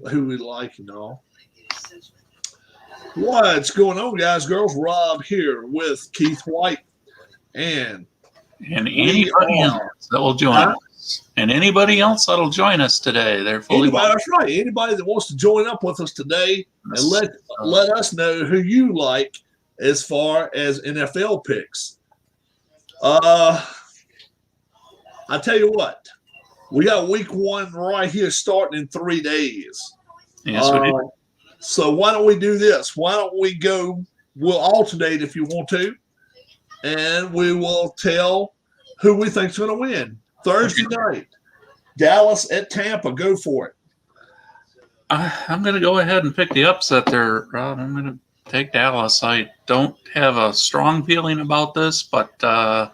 who we like and all. What's going on, guys, girls? Rob here with Keith White, and And we anybody are. else that will join Huh? us. And anybody else that'll join us today. They're fully Anybody, welcome. that's right. Anybody that wants to join up with us today and let us know who you like as far as NFL picks. Uh, I tell you what, we got week one right here starting in 3 days. Yes, we do. So why don't we do this? Why don't we go? We'll alternate if you want to, and we will tell who we think's going to win Thursday night. Dallas at Tampa. Go for it. I'm going to go ahead and pick the upset there, Rob. I'm going to take Dallas. I don't have a strong feeling about this, but I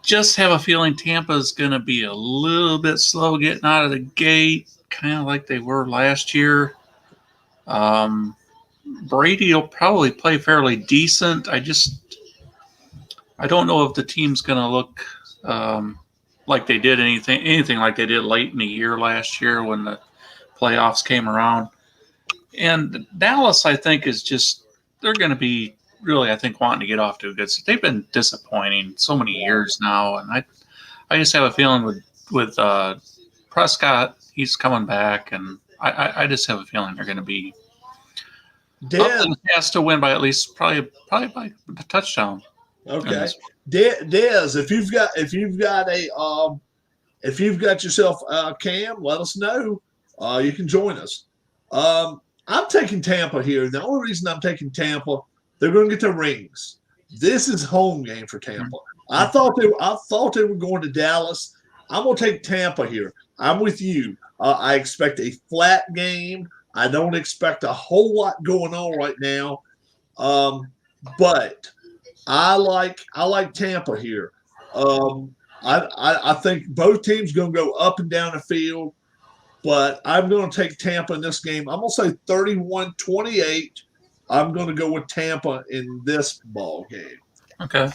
just have a feeling Tampa's going to be a little bit slow getting out of the gate, kind of like they were last year. Brady will probably play fairly decent. I don't know if the team's going to look like they did anything like they did late in the year last year when the playoffs came around. And Dallas, I think, they're going to be really, I think, wanting to get off to a good start. They've been disappointing so many years now, and I just have a feeling with Prescott, he's coming back, and I just have a feeling they're going to be has to win by at least probably by a touchdown. Okay, Dez, if you've got yourself a Cam, let us know. You can join us. I'm taking Tampa here. The only reason I'm taking Tampa, they're going to get their rings. This is home game for Tampa. I thought they were going to Dallas. I'm going to take Tampa here. I'm with you. I expect a flat game. I don't expect a whole lot going on right now, but I like Tampa here. I think both teams going to go up and down the field, but I'm going to take Tampa in this game. I'm going to say 31-28. I'm going to go with Tampa in this ball game. Okay.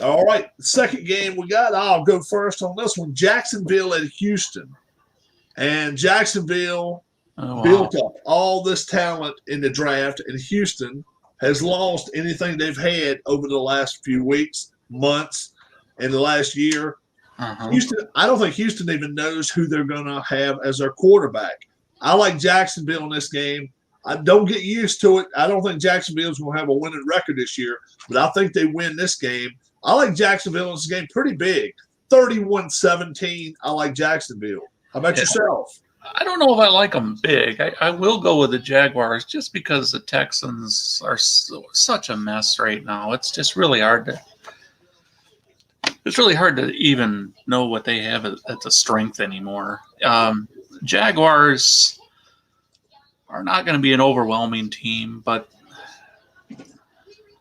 All right, second game we got. I'll go first on this one. Jacksonville at Houston, and Jacksonville built up all this talent in the draft, and Houston has lost anything they've had over the last few weeks, months, and the last year. Houston, I don't think Houston even knows who they're going to have as their quarterback. I like Jacksonville in this game. I don't get used to it. I don't think Jacksonville's going to have a winning record this year, but I think they win this game. I like Jacksonville in this game pretty big. 31-17, I like Jacksonville. How about yourself? I don't know if I like them big. I will go with the Jaguars just because the Texans are such a mess right now. It's just really hard to even know what they have at the strength anymore. Jaguars are not going to be an overwhelming team, but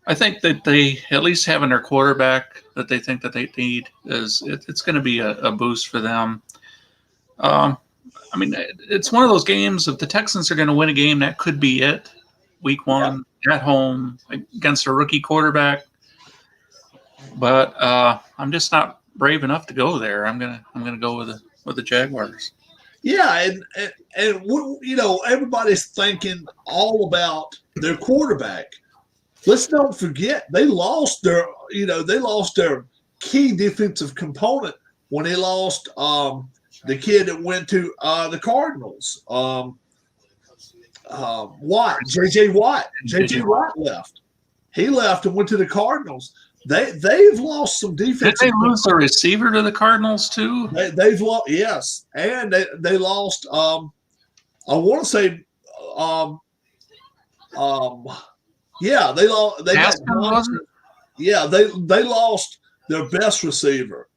I think that they, at least having their quarterback that they think that they need, it's going to be a boost for them. I mean, it's one of those games. If the Texans are going to win a game, that could be it. Week one at home against a rookie quarterback. But I'm just not brave enough to go there. I'm gonna go with the Jaguars. Yeah, and you know, everybody's thinking all about their quarterback. Let's don't forget they lost their key defensive component when they lost the kid that went to the Cardinals. Watt, J.J. Watt. J.J. Watt left. He left and went to the Cardinals. They've lost some defense. Did they lose a receiver to the Cardinals too? They've lost, yes, and they lost. I want to say, yeah, they lost. They lost their best receiver,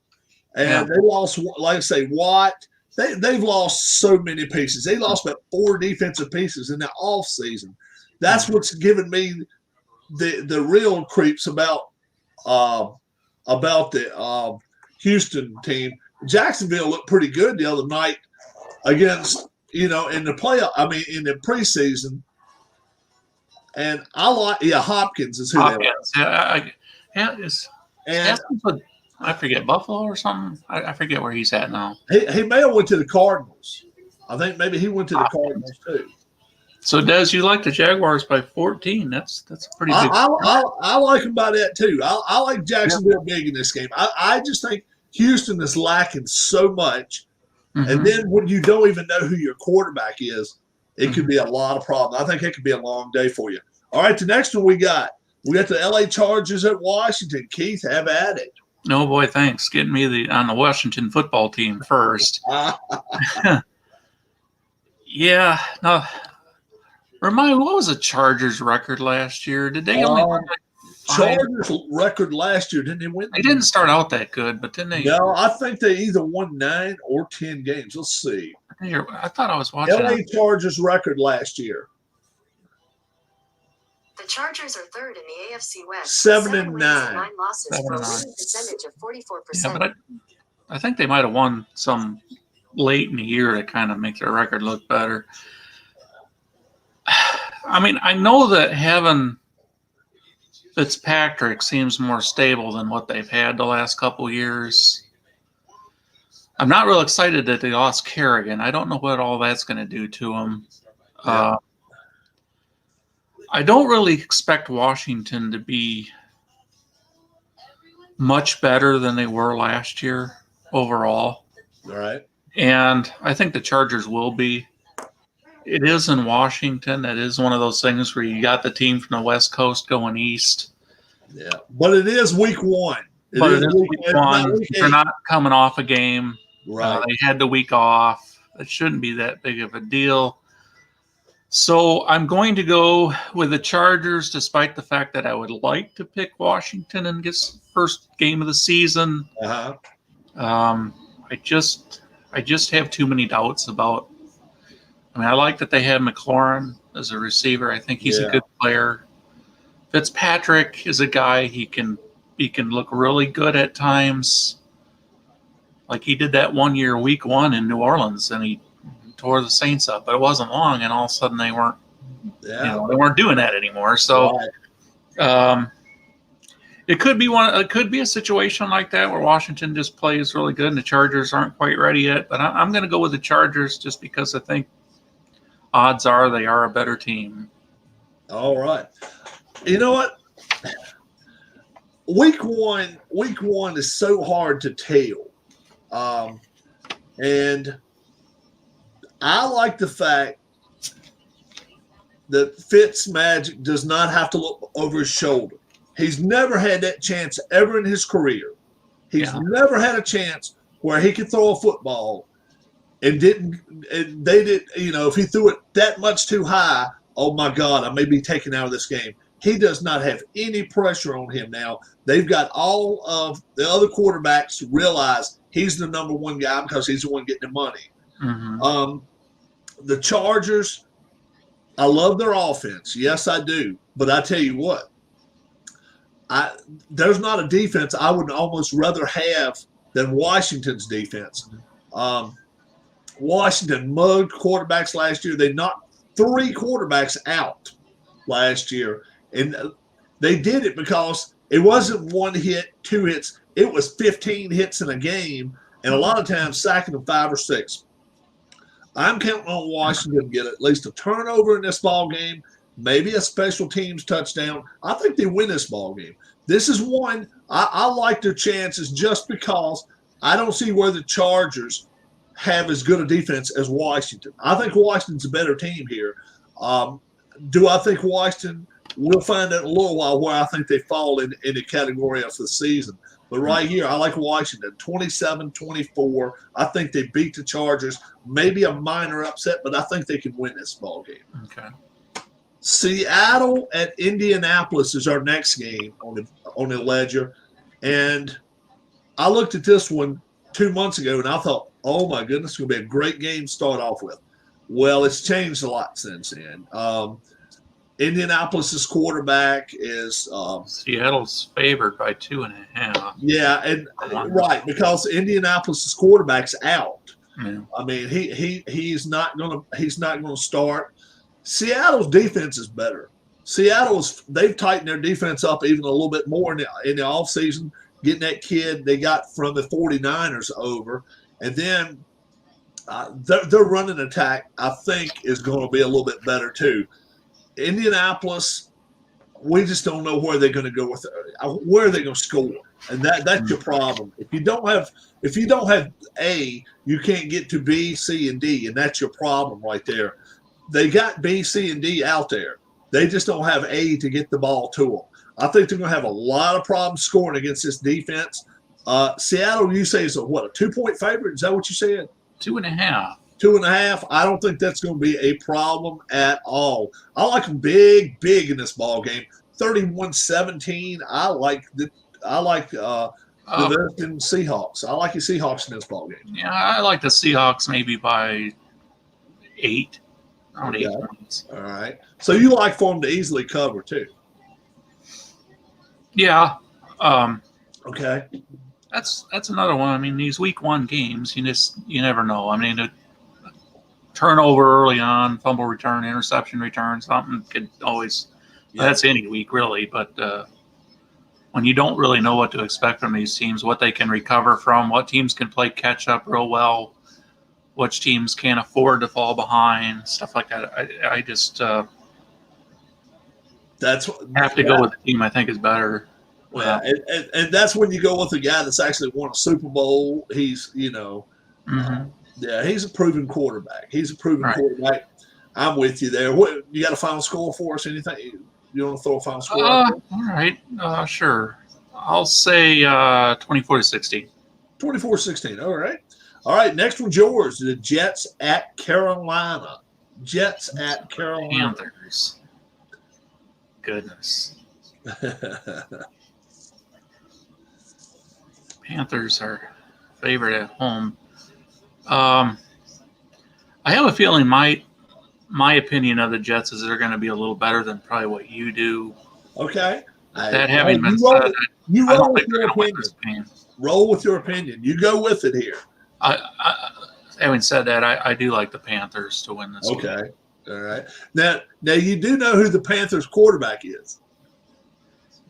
and they lost, like I say, Watt. They've lost so many pieces. They lost about 4 defensive pieces in the off season. That's what's given me the real creeps about the Houston team. Jacksonville looked pretty good the other night against, in the playoff. I mean, in the preseason. And I like, Hopkins is who Hopkins. they are. And I forget, Buffalo or something. I forget where he's at now. He may have went to the Cardinals. I think maybe he went to the Cardinals too. So, Des, you like the Jaguars by 14. That's a pretty big. I like him by that too. I like Jacksonville big in this game. I just think Houston is lacking so much. Mhm. And then when you don't even know who your quarterback is, it could be a lot of problems. I think it could be a long day for you. All right, the next one we got the LA Chargers at Washington. Keith, have at it. No, boy, thanks. Getting me on the Washington football team first. Yeah. No. Remind me, what was the Chargers record last year? Did they only win like 5? Chargers record last year, didn't they win? They didn't start out that good, but then they. No, I think they either won 9 or 10 games. Let's see. I thought I was watching. LA Chargers record last year. The Chargers are third in the AFC West. 7 and 9. 9 losses 7 for a and 9. winning percentage of 44%. Yeah, but I think they might have won some late in the year to kind of make their record look better. I mean, I know that having Fitzpatrick seems more stable than what they've had the last couple years. I'm not real excited that they lost Kerrigan. I don't know what all that's going to do to them. Yeah. I don't really expect Washington to be much better than they were last year overall. All right. And I think the Chargers will be. It is in Washington. It is one of those things where you got the team from the West Coast going east. Yeah. But it is week 1. It is week 1. They're not coming off a game. Right. They had the week off. It shouldn't be that big of a deal. So I'm going to go with the Chargers, despite the fact that I would like to pick Washington and get first game of the season. Uh-huh. I just have too many doubts about. I mean, I like that they have McLaurin as a receiver. I think he's a good player. Fitzpatrick is a guy he can look really good at times. Like he did that 1 year, week 1 in New Orleans, and he tore the Saints up, but it wasn't long, and all of a sudden they weren't, they weren't doing that anymore. So, it could be a situation like that where Washington just plays really good, and the Chargers aren't quite ready yet. But I'm going to go with the Chargers just because I think odds are they are a better team. All right. You know what? Week one is so hard to tell. And I like the fact that Fitzmagic does not have to look over his shoulder. He's never had that chance ever in his career. He's never had a chance where he could throw a football and they did, if he threw it that much too high, oh my God, I may be taken out of this game. He does not have any pressure on him now. They've got all of the other quarterbacks realize he's the number one guy because he's the one getting the money. Mm-hmm. The Chargers, I love their offense. Yes, I do. But I tell you what, there's not a defense I would almost rather have than Washington's defense. Washington mugged quarterbacks last year. They knocked 3 quarterbacks out last year. And they did it because it wasn't 1 hit, 2 hits. It was 15 hits in a game, and a lot of times sacking them 5 or 6. I'm counting on Washington to get at least a turnover in this ball game, maybe a special teams touchdown. I think they win this ball game. This is one I like their chances just because I don't see where the Chargers have as good a defense as Washington. I think Washington's a better team here. Do I think Washington? We'll find out in a little while where I think they fall in the category of the season. But right here, I like Washington, 27-24. I think they beat the Chargers. Maybe a minor upset, but I think they can win this ball game. Okay. Seattle at Indianapolis is our next game on the ledger. And I looked at this one 2 months ago, and I thought, oh, my goodness, it's going to be a great game to start off with. Well, it's changed a lot since then. Indianapolis's quarterback is Seattle's favored by 2.5. Yeah, and right, because Indianapolis's quarterback's out. Yeah. I mean, he's not gonna start. Seattle's defense is better. They've tightened their defense up even a little bit more in the offseason, getting that kid they got from the 49ers over. And then Their running attack, I think, is going to be a little bit better too. Indianapolis, we just don't know where they're going to go with where they're going to score, and that's your problem. If you don't have A, you can't get to B, C, and D, and that's your problem right there. They got B, C, and D out there. They just don't have A to get the ball to them. I think they're going to have a lot of problems scoring against this defense. Seattle, you say, is a 2-point favorite? Is that what you said? 2.5. 2.5. I don't think that's going to be a problem at all. I like them big in this ball game. 31-17. I like the Western Seahawks. I like the Seahawks in this ball game. Yeah, I like the Seahawks maybe by 8. Around 8 points. All right. So you like for them to easily cover too? Yeah. Okay. That's another one. I mean, these week 1 games, you never know. I mean, a turnover early on, fumble return, interception return, something could always. Yeah. That's any week really, but when you don't really know what to expect from these teams, what they can recover from, what teams can play catch up real well, which teams can't afford to fall behind, stuff like that. I just have to go with the team I think is better. Yeah, and that's when you go with a guy that's actually won a Super Bowl. He's, he's a proven quarterback. He's a proven quarterback. I'm with you there. What, you got a final score for us? Anything you want to throw a final score? All right, sure. I'll say 24-16. 24-16. All right. Next one's yours. The Jets at Carolina. Panthers. Goodness. Panthers are favorite at home. I have a feeling my opinion of the Jets is they're going to be a little better than probably what you do. Okay. That having been said, I don't think they're going to win this game. Roll with your opinion. You go with it here. Having said that, I do like the Panthers to win this game. Okay. All right. Now you do know who the Panthers quarterback is.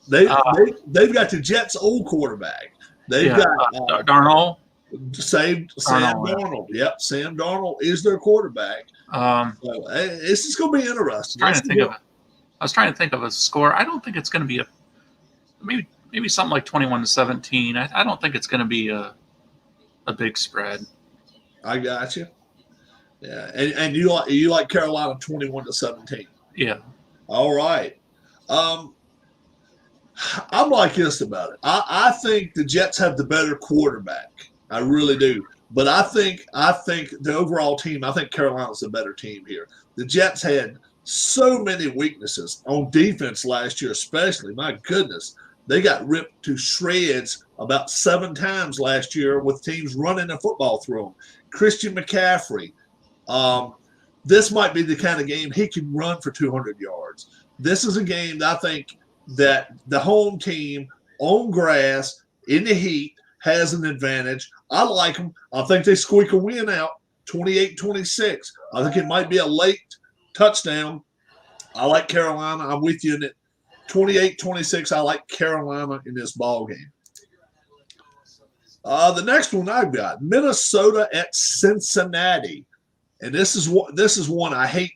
They've got the Jets' old quarterback. They've got Darnold. Sam Darnold. Yep, Sam Darnold is their quarterback. So this is going to be interesting. I was trying to think of a score. I don't think it's going to be maybe something like 21-17. I don't think it's going to be a big spread. I got you. Yeah, and you like Carolina 21-17. Yeah. All right. I'm like this about it. I think the Jets have the better quarterback. I really do. But I think the overall team, I think Carolina's the better team here. The Jets had so many weaknesses on defense last year, especially. My goodness. They got ripped to shreds about 7 times last year with teams running the football through them. Christian McCaffrey. This might be the kind of game he can run for 200 yards. This is a game that I think that the home team on grass in the heat has an advantage. I like them. I think they squeak a win out 28-26. I think it might be a late touchdown. I like Carolina. I'm with you in it. 28-26. I like Carolina in this ball game. The next one I've got Minnesota at Cincinnati, and this is one I hate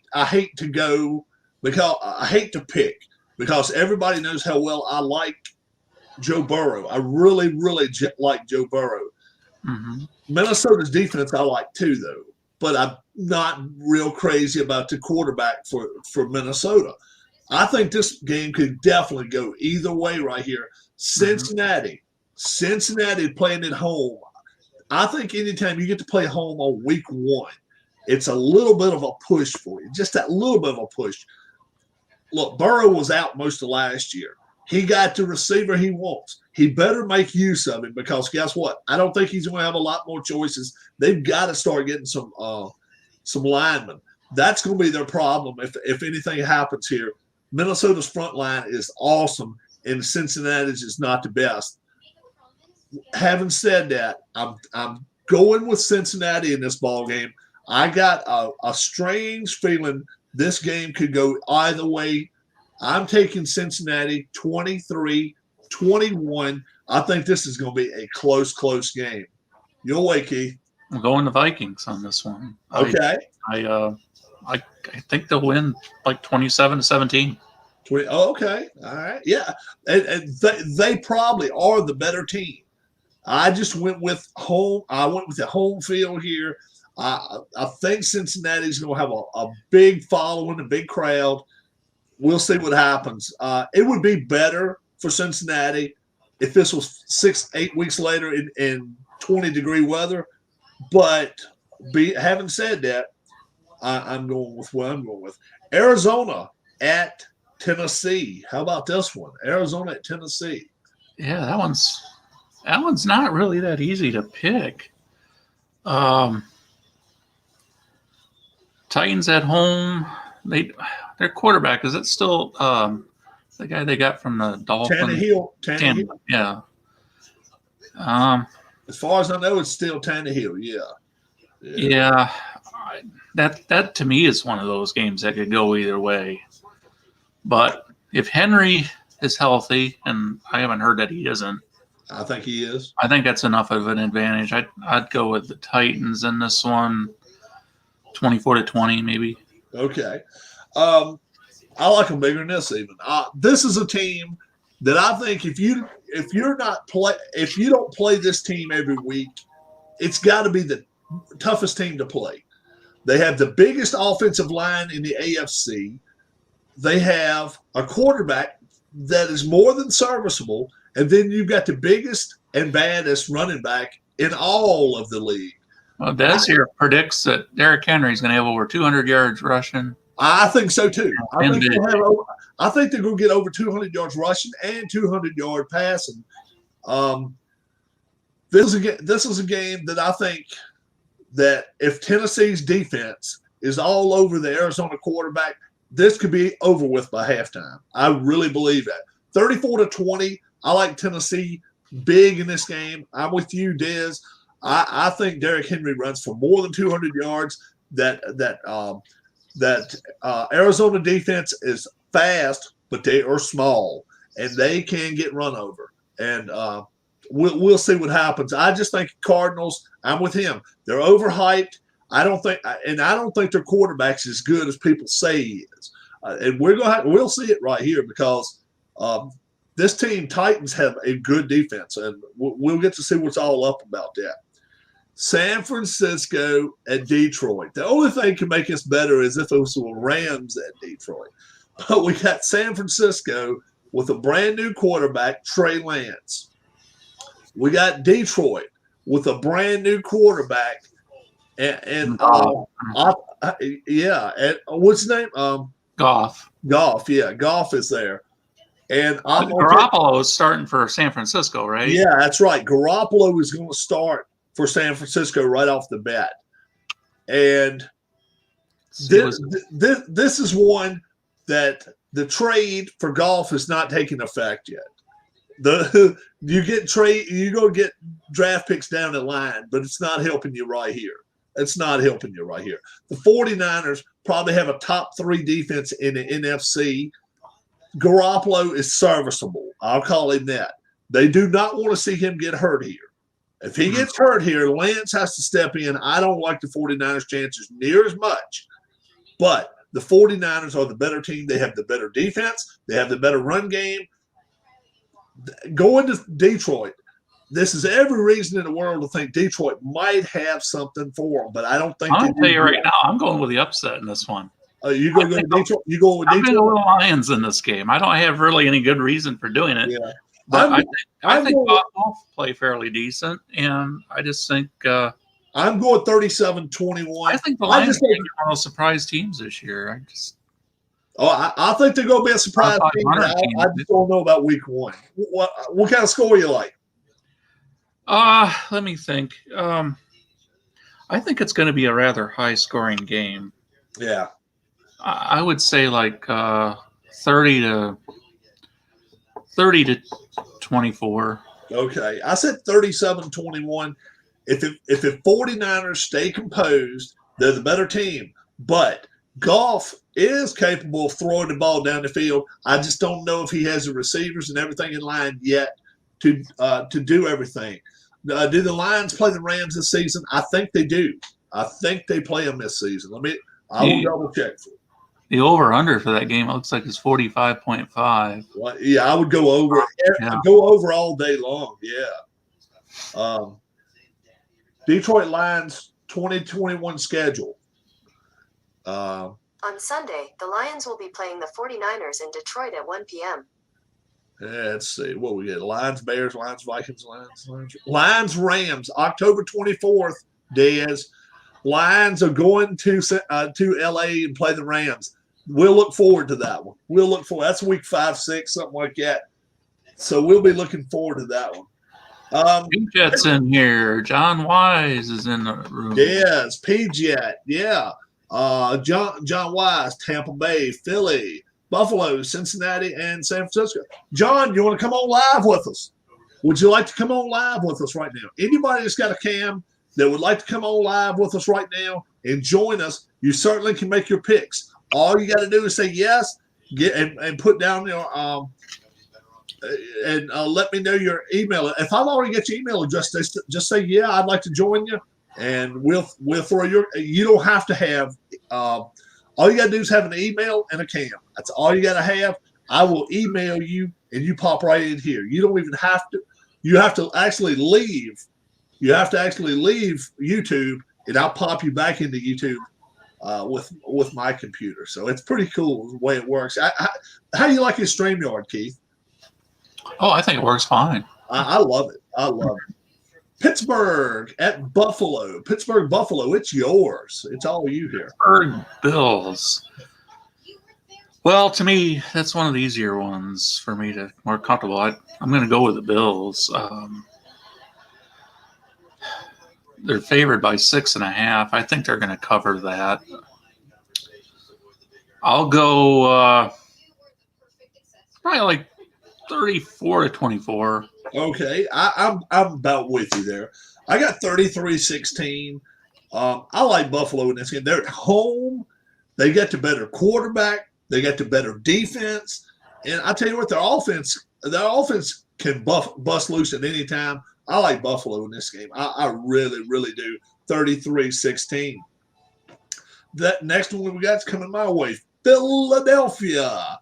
to go because I hate to pick because everybody knows how well I like Joe Burrow. I really like Joe Burrow. Mm-hmm. Minnesota's defense I like too, though, but I'm not real crazy about the quarterback for Minnesota. I think this game could definitely go either way right here. Cincinnati playing at home. I think anytime you get to play home on week 1, it's a little bit of a push for you, just that little bit of a push. Look, Burrow was out most of last year. He got the receiver he wants. He better make use of it because guess what? I don't think he's going to have a lot more choices. They've got to start getting some linemen. That's going to be their problem if anything happens here. Minnesota's front line is awesome, and Cincinnati's is not the best. Having said that, I'm going with Cincinnati in this ball game. I got a strange feeling this game could go either way. I'm taking Cincinnati 23-21. I think this is going to be a close game. Your way, Keith. I'm going the Vikings on this one. Okay. I think they'll win like 27-17. Oh, okay. All right. Yeah. And they probably are the better team. I just went with home. I went with the home field here. I think Cincinnati's going to have a big following, a big crowd. We'll see what happens. It would be better for Cincinnati if this was 6-8 weeks later in 20-degree weather. But having said that, I'm going with what I'm going with. Arizona at Tennessee. How about this one? Arizona at Tennessee. Yeah, that one's not really that easy to pick. Titans at home. Their quarterback, is it still the guy they got from the Dolphins? Tannehill. Yeah. As far as I know, it's still Tannehill. Yeah. That to me is one of those games that could go either way. But if Henry is healthy, and I haven't heard that he isn't, I think he is. I think that's enough of an advantage. I'd go with the Titans in this one, 24-20 maybe. Okay. I like them bigger than this even. This is a team that I think if you don't play this team every week, it's got to be the toughest team to play. They have the biggest offensive line in the AFC. They have a quarterback that is more than serviceable, and then you've got the biggest and baddest running back in all of the league. Well, Des here predicts that Derrick Henry is going to have over 200 yards rushing. I think so too. I think they're going to get over 200 yards rushing and 200 yard passing. This is a game that I think that if Tennessee's defense is all over the Arizona quarterback, this could be over with by halftime. I really believe that. 34-20. I like Tennessee big in this game. I'm with you, Des. I think Derrick Henry runs for more than 200 yards. That Arizona defense is fast, but they are small, and they can get run over. And we'll see what happens. I just think Cardinals. I'm with him. They're overhyped. I don't think their quarterback's as good as people say he is. And we'll see it right here because this team, Titans, have a good defense, and we'll get to see what's all up about that. San Francisco at Detroit. The only thing can make us better is if it was the Rams at Detroit. But we got San Francisco with a brand new quarterback, Trey Lance. We got Detroit with a brand new quarterback, and what's his name? Goff. Yeah, Goff is there. And Garoppolo is starting for San Francisco, right? Yeah, that's right. Garoppolo is going to start for San Francisco right off the bat. And this is one that the trade for Goff is not taking effect yet. You go get draft picks down the line, but it's not helping you right here. It's not helping you right here. The 49ers probably have a top 3 defense in the NFC. Garoppolo is serviceable. I'll call him that. They do not want to see him get hurt here. If he gets hurt here, Lance has to step in. I don't like the 49ers' chances near as much. But the 49ers are the better team. They have the better defense. They have the better run game. Going to Detroit, this is every reason in the world to think Detroit might have something for them, but I don't think. I'll tell you right now, I'm going with the upset in this one. You going to go to Detroit? You going with Detroit? I'm going with the Lions in this game. I don't have really any good reason for doing it. Yeah. But I think Goff play fairly decent, and I just think I'm going 37-21. I think the Lions are one of those surprise teams this year. I think they're going to be a surprise team. I just don't know about week 1. What kind of score you like? Let me think. I think it's going to be a rather high-scoring game. Yeah. I would say like 30 to 24. Okay. I said 37-21. If the 49ers stay composed, they're the better team. But Goff is capable of throwing the ball down the field. I just don't know if he has the receivers and everything in line yet to do everything. Do the Lions play the Rams this season? I think they do. I think they play them this season. I will double check for you. The over-under for that game, it looks like it's 45.5. Well, yeah, I would go over. Yeah. Go over all day long. Yeah. Detroit Lions 2021 schedule. On Sunday, the Lions will be playing the 49ers in Detroit at 1 p.m. Let's see what we get. Lions, Bears, Lions, Vikings, Lions, Rams, October 24th, Dez. Lions are going to LA and play the Rams. We'll look forward to that one. That's week 5, 6, something like that. So we'll be looking forward to that one. P-Jet's in here. John Wise is in the room. Yes, P-Jet. Yeah. John Wise, Tampa Bay, Philly, Buffalo, Cincinnati, and San Francisco. John, you want to come on live with us? Would you like to come on live with us right now? Anybody that's got a cam that would like to come on live with us right now and join us, you certainly can make your picks. All you got to do is say yes, and put down your and let me know your email. If I've already got your email address, just say yeah, I'd like to join you, and we'll throw your. You don't have to have. All you got to do is have an email and a cam. That's all you got to have. I will email you, and you pop right in here. You don't even have to. You have to actually leave. You have to actually leave YouTube, and I'll pop you back into YouTube with my computer. So it's pretty cool the way it works. How do you like your StreamYard, Keith? Oh, I think it works fine. I love it. I love it. Pittsburgh at Buffalo. Pittsburgh, Buffalo, it's yours. It's all you here. Pittsburgh Bills. Well, to me, that's one of the easier ones for me to more comfortable. I'm going to go with the Bills. They're favored by 6.5. I think they're going to cover that. I'll go probably like 34-24. Okay, I'm about with you there. I got 33-16. I like Buffalo in this game. They're at home. They get the better quarterback. They get the better defense. And I tell you what, their offense can bust loose at any time. I like Buffalo in this game. I really, really do. 33-16. That next one we got is coming my way. Philadelphia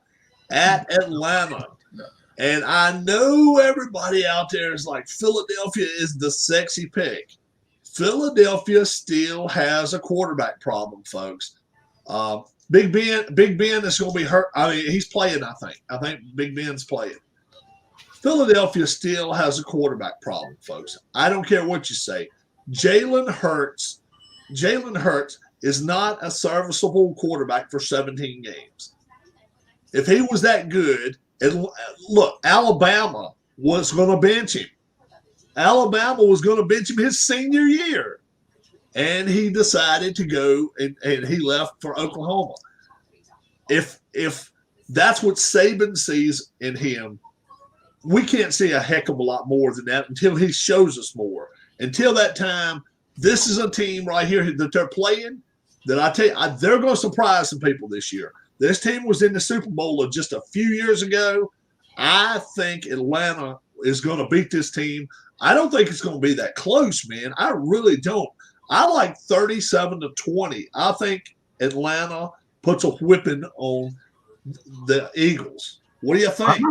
at Atlanta. And I know everybody out there is like, Philadelphia is the sexy pick. Philadelphia still has a quarterback problem, folks. Big Ben is going to be hurt. I mean, he's playing, I think. I think Big Ben's playing. Philadelphia still has a quarterback problem, folks. I don't care what you say. Jalen Hurts is not a serviceable quarterback for 17 games. If he was that good, look, Alabama was going to bench him. Alabama was going to bench him his senior year. And he decided to go and he left for Oklahoma. If that's what Saban sees in him, we can't see a heck of a lot more than that until he shows us more. Until that time, this is a team right here that they're playing that I tell you, they're going to surprise some people this year. This team was in the Super Bowl just a few years ago. I think Atlanta is going to beat this team. I don't think it's going to be that close, man. I really don't. I like 37-20. I think Atlanta puts a whipping on the Eagles. What do you think?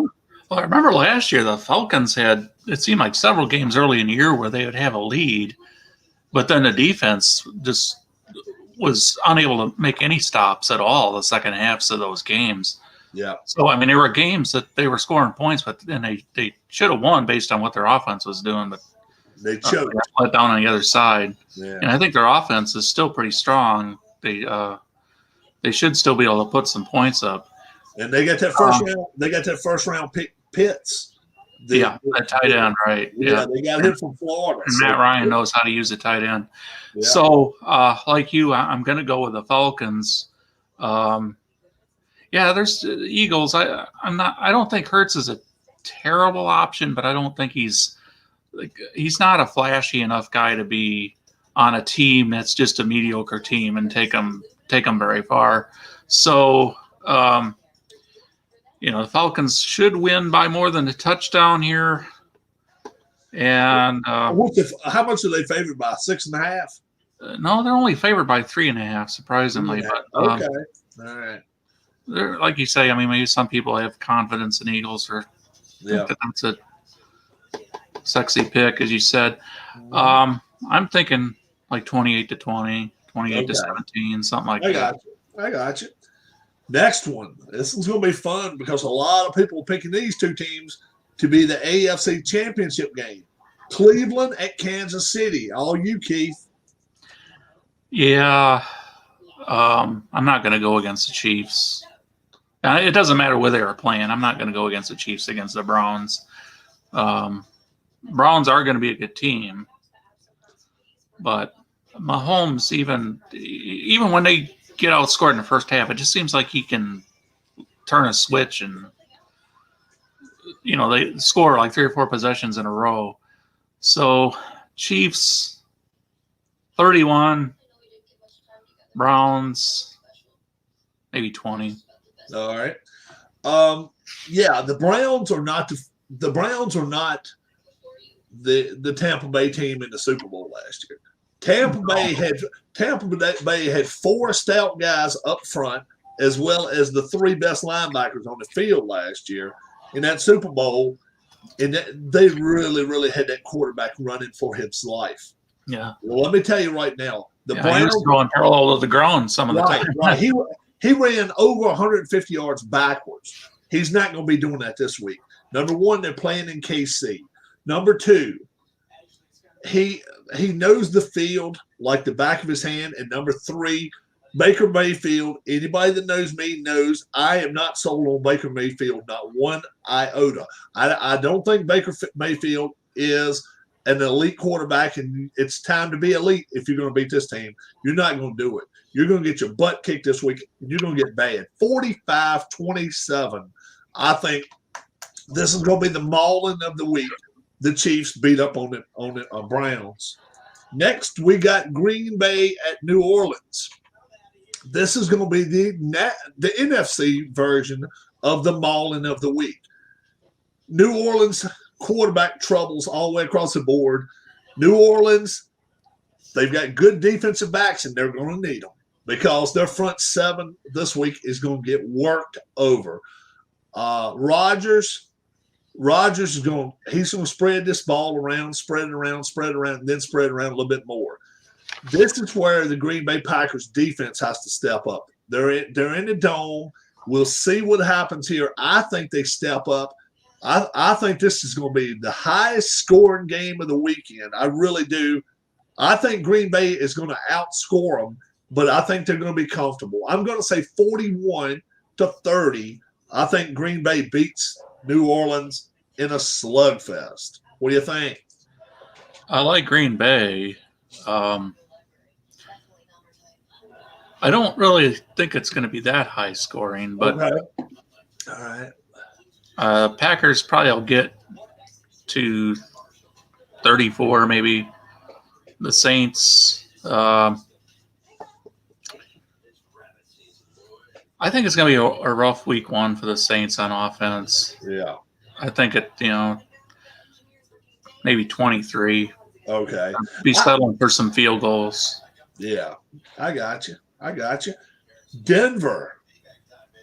Well, I remember last year the Falcons had, it seemed like several games early in the year where they would have a lead, but then the defense just was unable to make any stops at all the second halves of those games. Yeah. So, I mean, there were games that they were scoring points, but then they should have won based on what their offense was doing, but they choked. Let down on the other side. Yeah. And I think their offense is still pretty strong. They should still be able to put some points up. And they got that first round. They got that first round pick, Pitts. That tight end, right? Yeah, they got him from Florida. And Matt Ryan knows how to use a tight end. Yeah. So, like you, I'm going to go with the Falcons. There's the Eagles. I don't think Hurts is a terrible option, but I don't think he's not a flashy enough guy to be on a team that's just a mediocre team and take them very far. So, the Falcons should win by more than a touchdown here. And How much are they favored by? 6.5? no, they're only favored by 3.5, surprisingly. Yeah. But Okay. All right. they're, like you say, I mean, maybe some people have confidence in Eagles or think that that's a sexy pick, as you said. I'm thinking like 28-20, 28-17, something like that. I got you. Next one. This one's going to be fun because a lot of people are picking these two teams to be the AFC Championship game. Cleveland at Kansas City. All you, Keith. Yeah. I'm not going to go against the Chiefs. It doesn't matter where they are playing. I'm not going to go against the Chiefs against the Browns. Browns are going to be a good team, but Mahomes, even when they get outscored in the first half, it just seems like he can turn a switch and they score like 3 or 4 possessions in a row. So Chiefs 31, Browns maybe 20. All right. Yeah, the Browns are not the Tampa Bay team in the Super Bowl last year. Tampa Bay had 4 stout guys up front, as well as the 3 best linebackers on the field last year in that Super Bowl, and they really, really had that quarterback running for his life. Yeah. Well, let me tell you right now, the Browns he was throwing parallel to the ground some of the time. Right. He ran over 150 yards backwards. He's not going to be doing that this week. Number 1, they're playing in KC. Number 2, he knows the field like the back of his hand. And number 3, Baker Mayfield. Anybody that knows me knows I am not sold on Baker Mayfield, not one iota. I don't think Baker Mayfield is an elite quarterback, and it's time to be elite if you're going to beat this team. You're not going to do it. You're going to get your butt kicked this week, and you're going to get bad. 45-27. I think this is going to be the mauling of the week. The Chiefs beat up on the Browns. Next, we got Green Bay at New Orleans. This is going to be the NFC version of the mauling of the week. New Orleans quarterback troubles all the way across the board. New Orleans, they've got good defensive backs, and they're going to need them because their front 7 this week is going to get worked over. Rodgers is going to spread this ball around, spread it around, and then spread it around a little bit more. This is where the Green Bay Packers defense has to step up. They're in the dome. We'll see what happens here. I think they step up. I think this is going to be the highest scoring game of the weekend. I really do. I think Green Bay is going to outscore them, but I think they're going to be comfortable. I'm going to say 41-30. I think Green Bay beats New Orleans in a slugfest. What do you think? I like Green Bay. I don't really think it's going to be that high scoring, but okay. All right. Packers probably will get to 34, maybe. The Saints. I think it's going to be a rough week 1 for the Saints on offense. Yeah. I think maybe 23. Okay. Be settling for some field goals. Yeah. I got you. Denver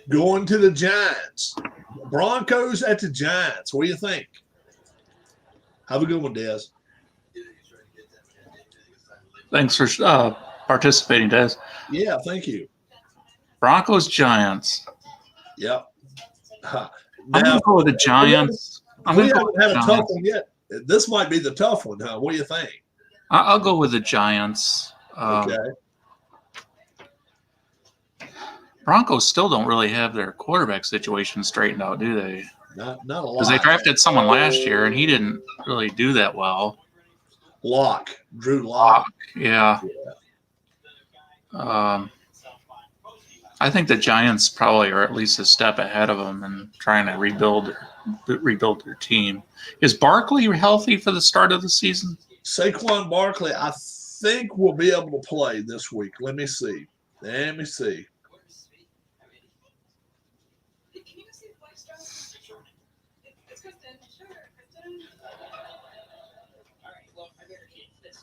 going to the Giants. Broncos at the Giants. What do you think? Have a good one, Des. Thanks for participating, Des. Yeah, thank you. Broncos, Giants. Yep. I'm going to go with the Giants. We haven't had a tough one yet. This might be the tough one, huh? What do you think? I'll go with the Giants. Okay. Broncos still don't really have their quarterback situation straightened out, do they? Not a lot. Because they drafted someone last year, and he didn't really do that well. Drew Lock. Yeah. I think the Giants probably are at least a step ahead of them and trying to rebuild their team. Is Barkley healthy for the start of the season? Saquon Barkley, I think, will be able to play this week. Let me see.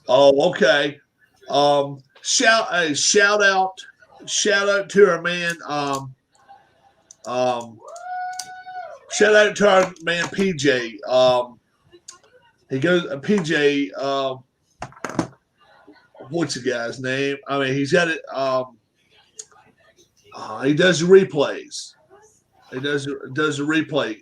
Oh, okay. Shout out to our man. Um, Shout out to our man PJ. He goes PJ. What's the guy's name? I mean, he's got it. He does the replays. He does the replay.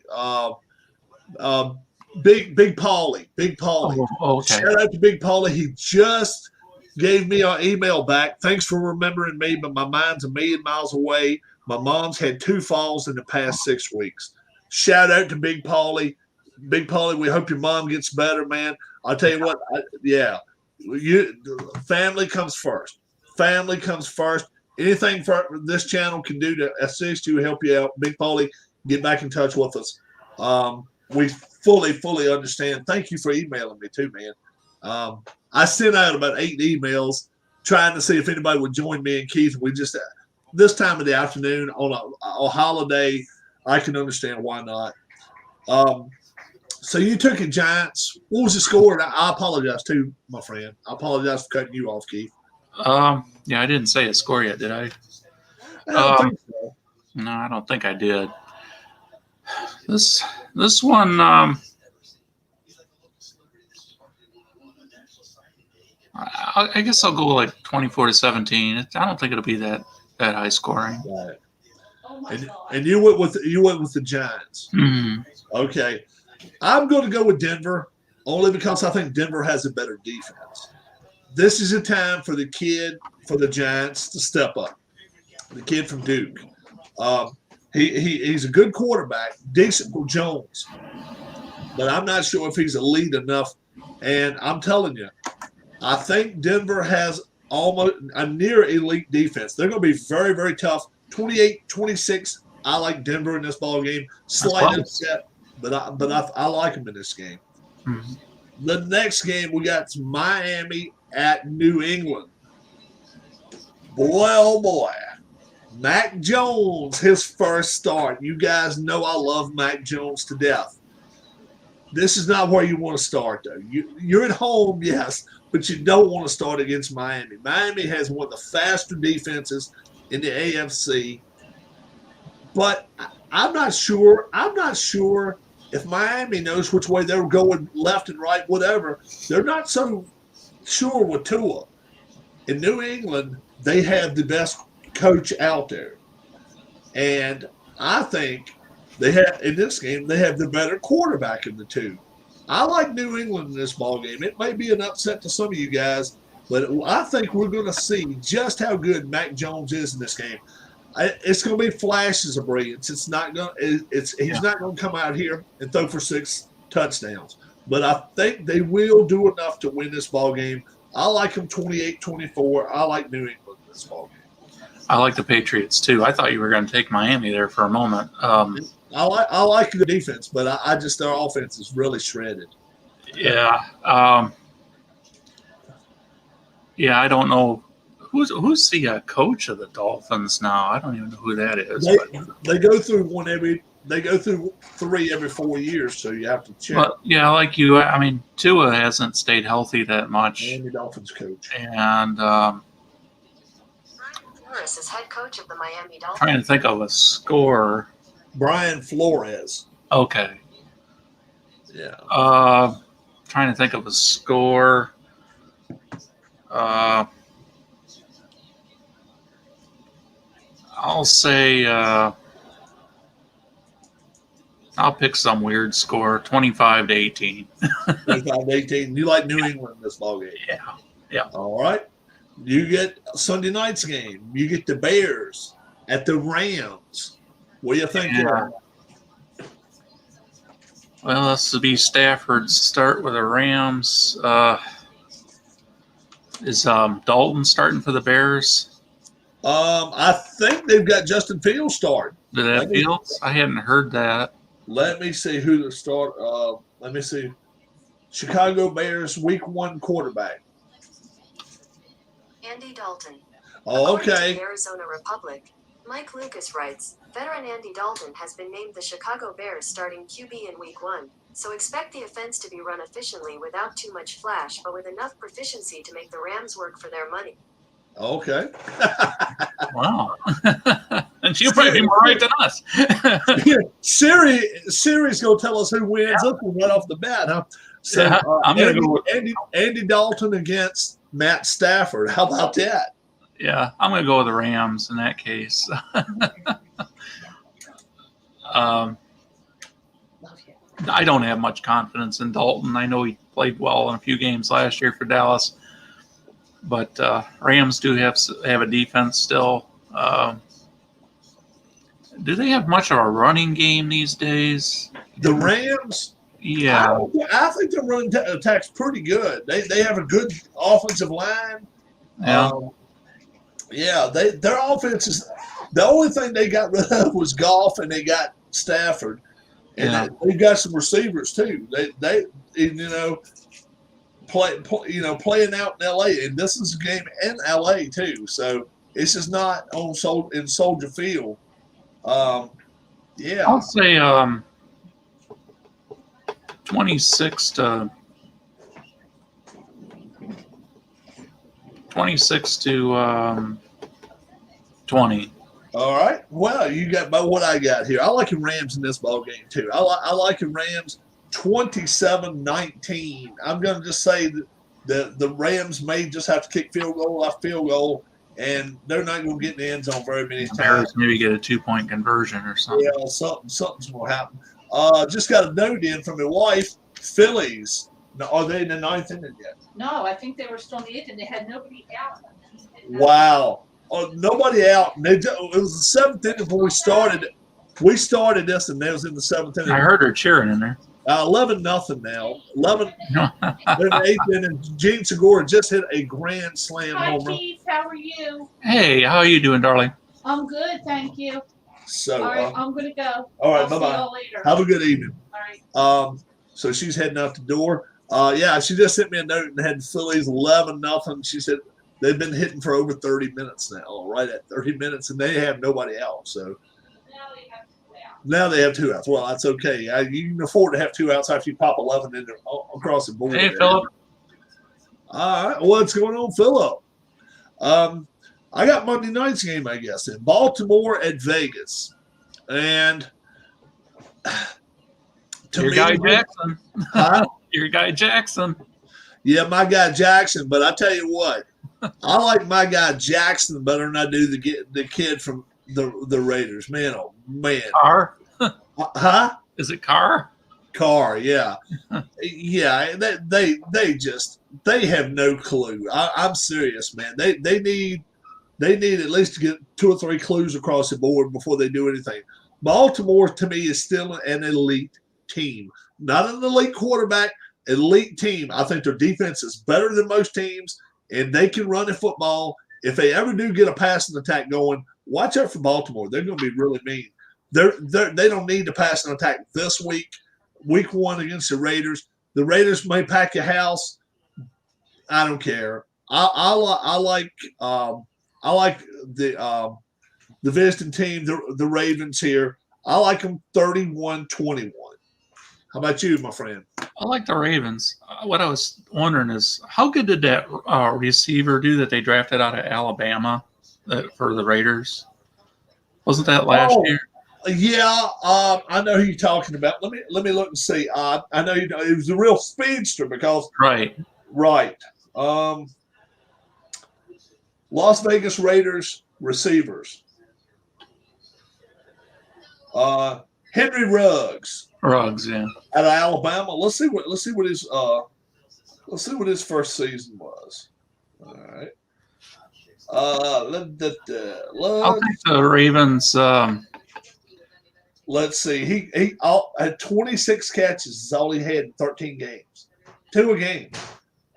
Big Paulie. Big Paulie. Oh, okay. Shout out to Big Paulie. He just gave me an email back. Thanks for remembering me, but my mind's a million miles away. My mom's had 2 falls in the past 6 weeks. Shout out to Big Paulie. Big Paulie, we hope your mom gets better, man. I'll tell you what, family comes first. Family comes first. Anything for this channel can do to assist you, help you out. Big Paulie, get back in touch with us. We fully understand. Thank you for emailing me too, man. I sent out about 8 emails trying to see if anybody would join me and Keith. We just this time of the afternoon on a holiday, I can understand why not. So you took a Giants. What was the score? I apologize too, my friend. I apologize for cutting you off, Keith. Yeah, I didn't say a score yet, did I? I don't think so. No, I don't think I did. This one, I guess I'll go like 24-17. I don't think it'll be that high scoring. Right. And you went with the Giants. Mm-hmm. Okay. I'm going to go with Denver only because I think Denver has a better defense. This is a time for the kid, for the Giants to step up. The kid from Duke. He's a good quarterback, decent for Jones, but I'm not sure if he's elite enough. And I'm telling you, I think Denver has almost a near elite defense. They're going to be very, very tough. 28-26. I like Denver in this ball game. Slight upset, but I like them in this game. Mm-hmm. The next game we got Miami at New England. Boy, oh boy. Mac Jones, his first start. You guys know I love Mac Jones to death. This is not where you want to start, though. You're at home, yes, but you don't want to start against Miami. Miami has one of the faster defenses in the AFC. But I'm not sure. If Miami knows which way they're going, left and right, whatever. They're not so sure with Tua. In New England, they have the best coach out there. And I think they have, in this game, they have the better quarterback of the two. I like New England in this ball game. It may be an upset to some of you guys, but I think we're going to see just how good Mac Jones is in this game. It's going to be flashes of brilliance. It's not going. He's not going to come out here and throw for 6 touchdowns. But I think they will do enough to win this ball game. I like them 28-24. I like New England in this ball game. I like the Patriots too. I thought you were going to take Miami there for a moment. I like the defense, but I just their offense is really shredded. Yeah. Yeah, I don't know. Who's the coach of the Dolphins now? I don't even know who that is. They go through They go through 3 every 4 years, so you have to check. But yeah, like you, I mean, Tua hasn't stayed healthy that much. Miami Dolphins coach. And Brian Flores is head coach of the Miami Dolphins. Trying to think of a score. Brian Flores. Okay. Yeah. Trying to think of a score. I'll say I'll pick some weird score, 25-18. 25-18. You like New England in this ballgame? Yeah. All right. You get Sunday night's game. You get the Bears at the Rams. What do you think? Yeah. Well, this will be Stafford's start with the Rams. Is Dalton starting for the Bears? I think they've got Justin Fields starting. Did that Fields? I hadn't heard that. Let me see who the start. Let me see. Chicago Bears Week 1 quarterback. Andy Dalton. Oh, According to okay. the Arizona Republic, Mike Lucas writes, veteran Andy Dalton has been named the Chicago Bears starting QB in Week 1, so expect the offense to be run efficiently without too much flash but with enough proficiency to make the Rams work for their money. Okay. Wow. And she'll probably be more right than us. Siri's going to tell us who wins up right off the bat, huh? So Yeah, I'm gonna go with, Andy Dalton against Matt Stafford. How about that? yeah, I'm going to go with the Rams in that case. I don't have much confidence in Dalton. I know he played well in a few games last year for Dallas, but Rams do have a defense still. Do they have much of a running game these days? The Rams? Yeah. I think their running attack's pretty good. They have a good offensive line. Yeah. Yeah, their offense is the only thing they got rid of was Goff, and they got Stafford, and they got some receivers too. They playing out in LA, and this is a game in LA too. So it's just not in Soldier Field. Yeah, I'll say 26 to 20. All right. Well, you got about what I got here. I like the Rams in this ball game too. I like the Rams 27-19. I'm going to just say that the Rams may just have to kick field goal after field goal, and they're not going to get in the end zone very many times. Maybe get a 2-point conversion or something. Yeah, something's going to happen. Just got a note in from my wife. Phillies. Now, are they in the ninth inning yet? No, I think they were still in the eighth, and they had nobody out. Wow. Nobody out. It was the seventh inning when we started. We started this, and they was in the seventh inning. I heard her cheering in there. 11-0 now. 11. They're in the eighth inning. Gene Segura just hit a grand slam Hi, home run. Keith. How are you? Hey, how are you doing, darling? I'm good, thank you. So, All right, I'm going to go. all right, I'll see bye-bye. y'all later. Have a good evening. All right. So she's heading out the door. Yeah, she just sent me a note and had Phillies 11-0. She said they've been hitting for over 30 minutes now, right at 30 minutes, and they have nobody out. So now they have 2 outs. Well, that's okay. You can afford to have 2 outs after you pop 11 in there, across the board. Hey, there. Philip. All right, what's going on, Philip? I got Monday night's game, I guess, in Baltimore at Vegas, and Your guy Jackson. Huh? Your guy Jackson. Yeah, my guy Jackson. But I tell you what, I like my guy Jackson better than I do the kid from the Raiders. Man, oh man. Carr? Huh? Is it Carr? Carr, yeah. Yeah, they have no clue. I'm serious, man. They need at least to get 2 or 3 clues across the board before they do anything. Baltimore, to me, is still an elite team. Not an elite quarterback, elite team. I think their defense is better than most teams, and they can run the football. If they ever do get a passing attack going, watch out for Baltimore. They're going to be really mean. They don't need to pass an attack this week. Week 1 against the Raiders. The Raiders may pack your house. I don't care. I like the visiting team, the Ravens here. I like them 31-21. How about you, my friend? I like the Ravens. What I was wondering is, how good did that receiver do that they drafted out of Alabama for the Raiders? Wasn't that last year? Yeah, I know who you're talking about. Let me look and see. I know it was a real speedster because Right. Las Vegas Raiders receivers. Henry Ruggs. Ruggs, yeah. Out of Alabama. Let's see what his first season was. All right. I'll take the Ravens. Let's see. He had 26 catches. Is all he had in 13 games. 2 a game.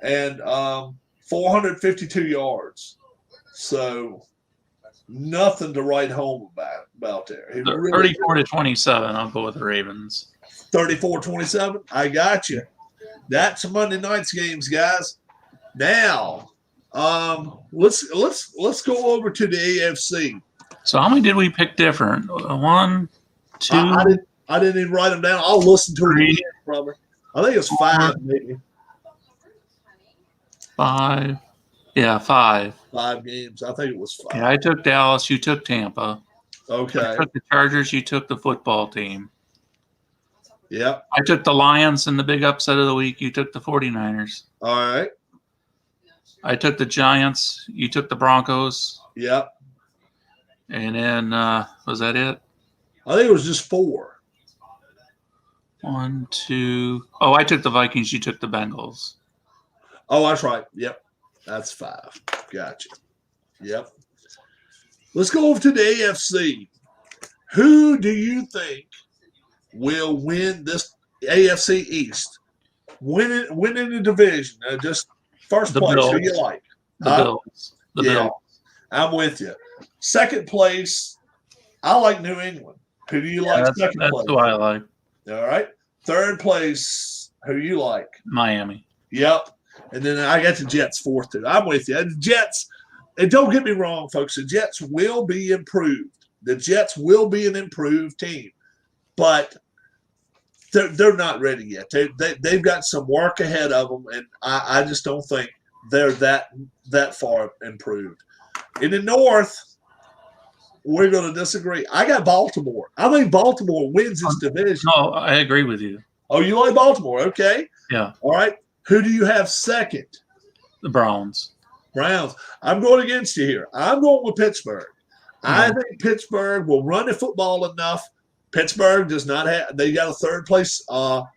And 452 yards. So nothing to write home about there. 34-27. I'll go with the Ravens. 34-27. I got you. That's Monday night's games, guys. Now, let's go over to the AFC. So how many did we pick different? One, two, I didn't even write them down. I'll listen to it Three. again, probably. I think it was 5, maybe. 5. Yeah, 5. 5 games. I think it was 5. Yeah, I took Dallas. You took Tampa. I Okay. took the Chargers. You took the football team. Yep. I took the Lions in the big upset of the week. You took the 49ers. All right. I took the Giants. You took the Broncos. Yep. And then, was that it? I think it was just 4. 1, 2. Oh, I took the Vikings. You took the Bengals. Oh, that's right. Yep. That's 5. Gotcha. Yep. Let's go over to the AFC. Who do you think will win this AFC East? Winning the division. Just first The place. Bills. Who you like? The Bills. The Yeah. Bills. I'm with you. Second place, I like New England. Who do you like That's second place? who I like. All right. Third place, who you like? Miami. Yep. And then I got the Jets fourth too. I'm with you. And the Jets, and don't get me wrong, folks, the Jets will be improved. The Jets will be an improved team, but they're not ready yet. They've got some work ahead of them, and I just don't think they're that far improved. In the North, we're going to disagree. I got Baltimore. I think Baltimore wins this division. No, I agree with you. Oh, you like Baltimore? Okay. Yeah. All right. Who do you have second? The Browns. Browns. I'm going against you here. I'm going with Pittsburgh. I think Pittsburgh will run the football enough. Pittsburgh does not have – they got a third place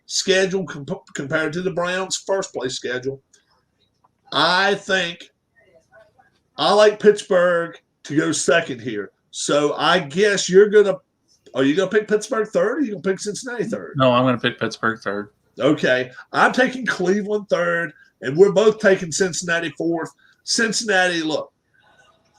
schedule compared to the Browns' first place schedule. I think I like Pittsburgh to go second here. So I guess you're going to – are you going to pick Pittsburgh third or are you going to pick Cincinnati third? No, I'm going to pick Pittsburgh third. Okay. I'm taking Cleveland third, and we're both taking Cincinnati fourth. Cincinnati, look,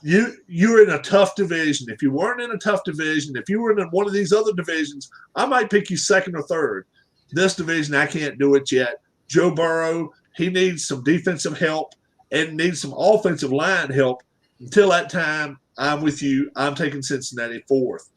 you're in a tough division. If you weren't in a tough division, if you were in one of these other divisions, I might pick you second or third. This division, I can't do it yet. Joe Burrow, he needs some defensive help and needs some offensive line help. Until that time, I'm with you. I'm taking Cincinnati fourth.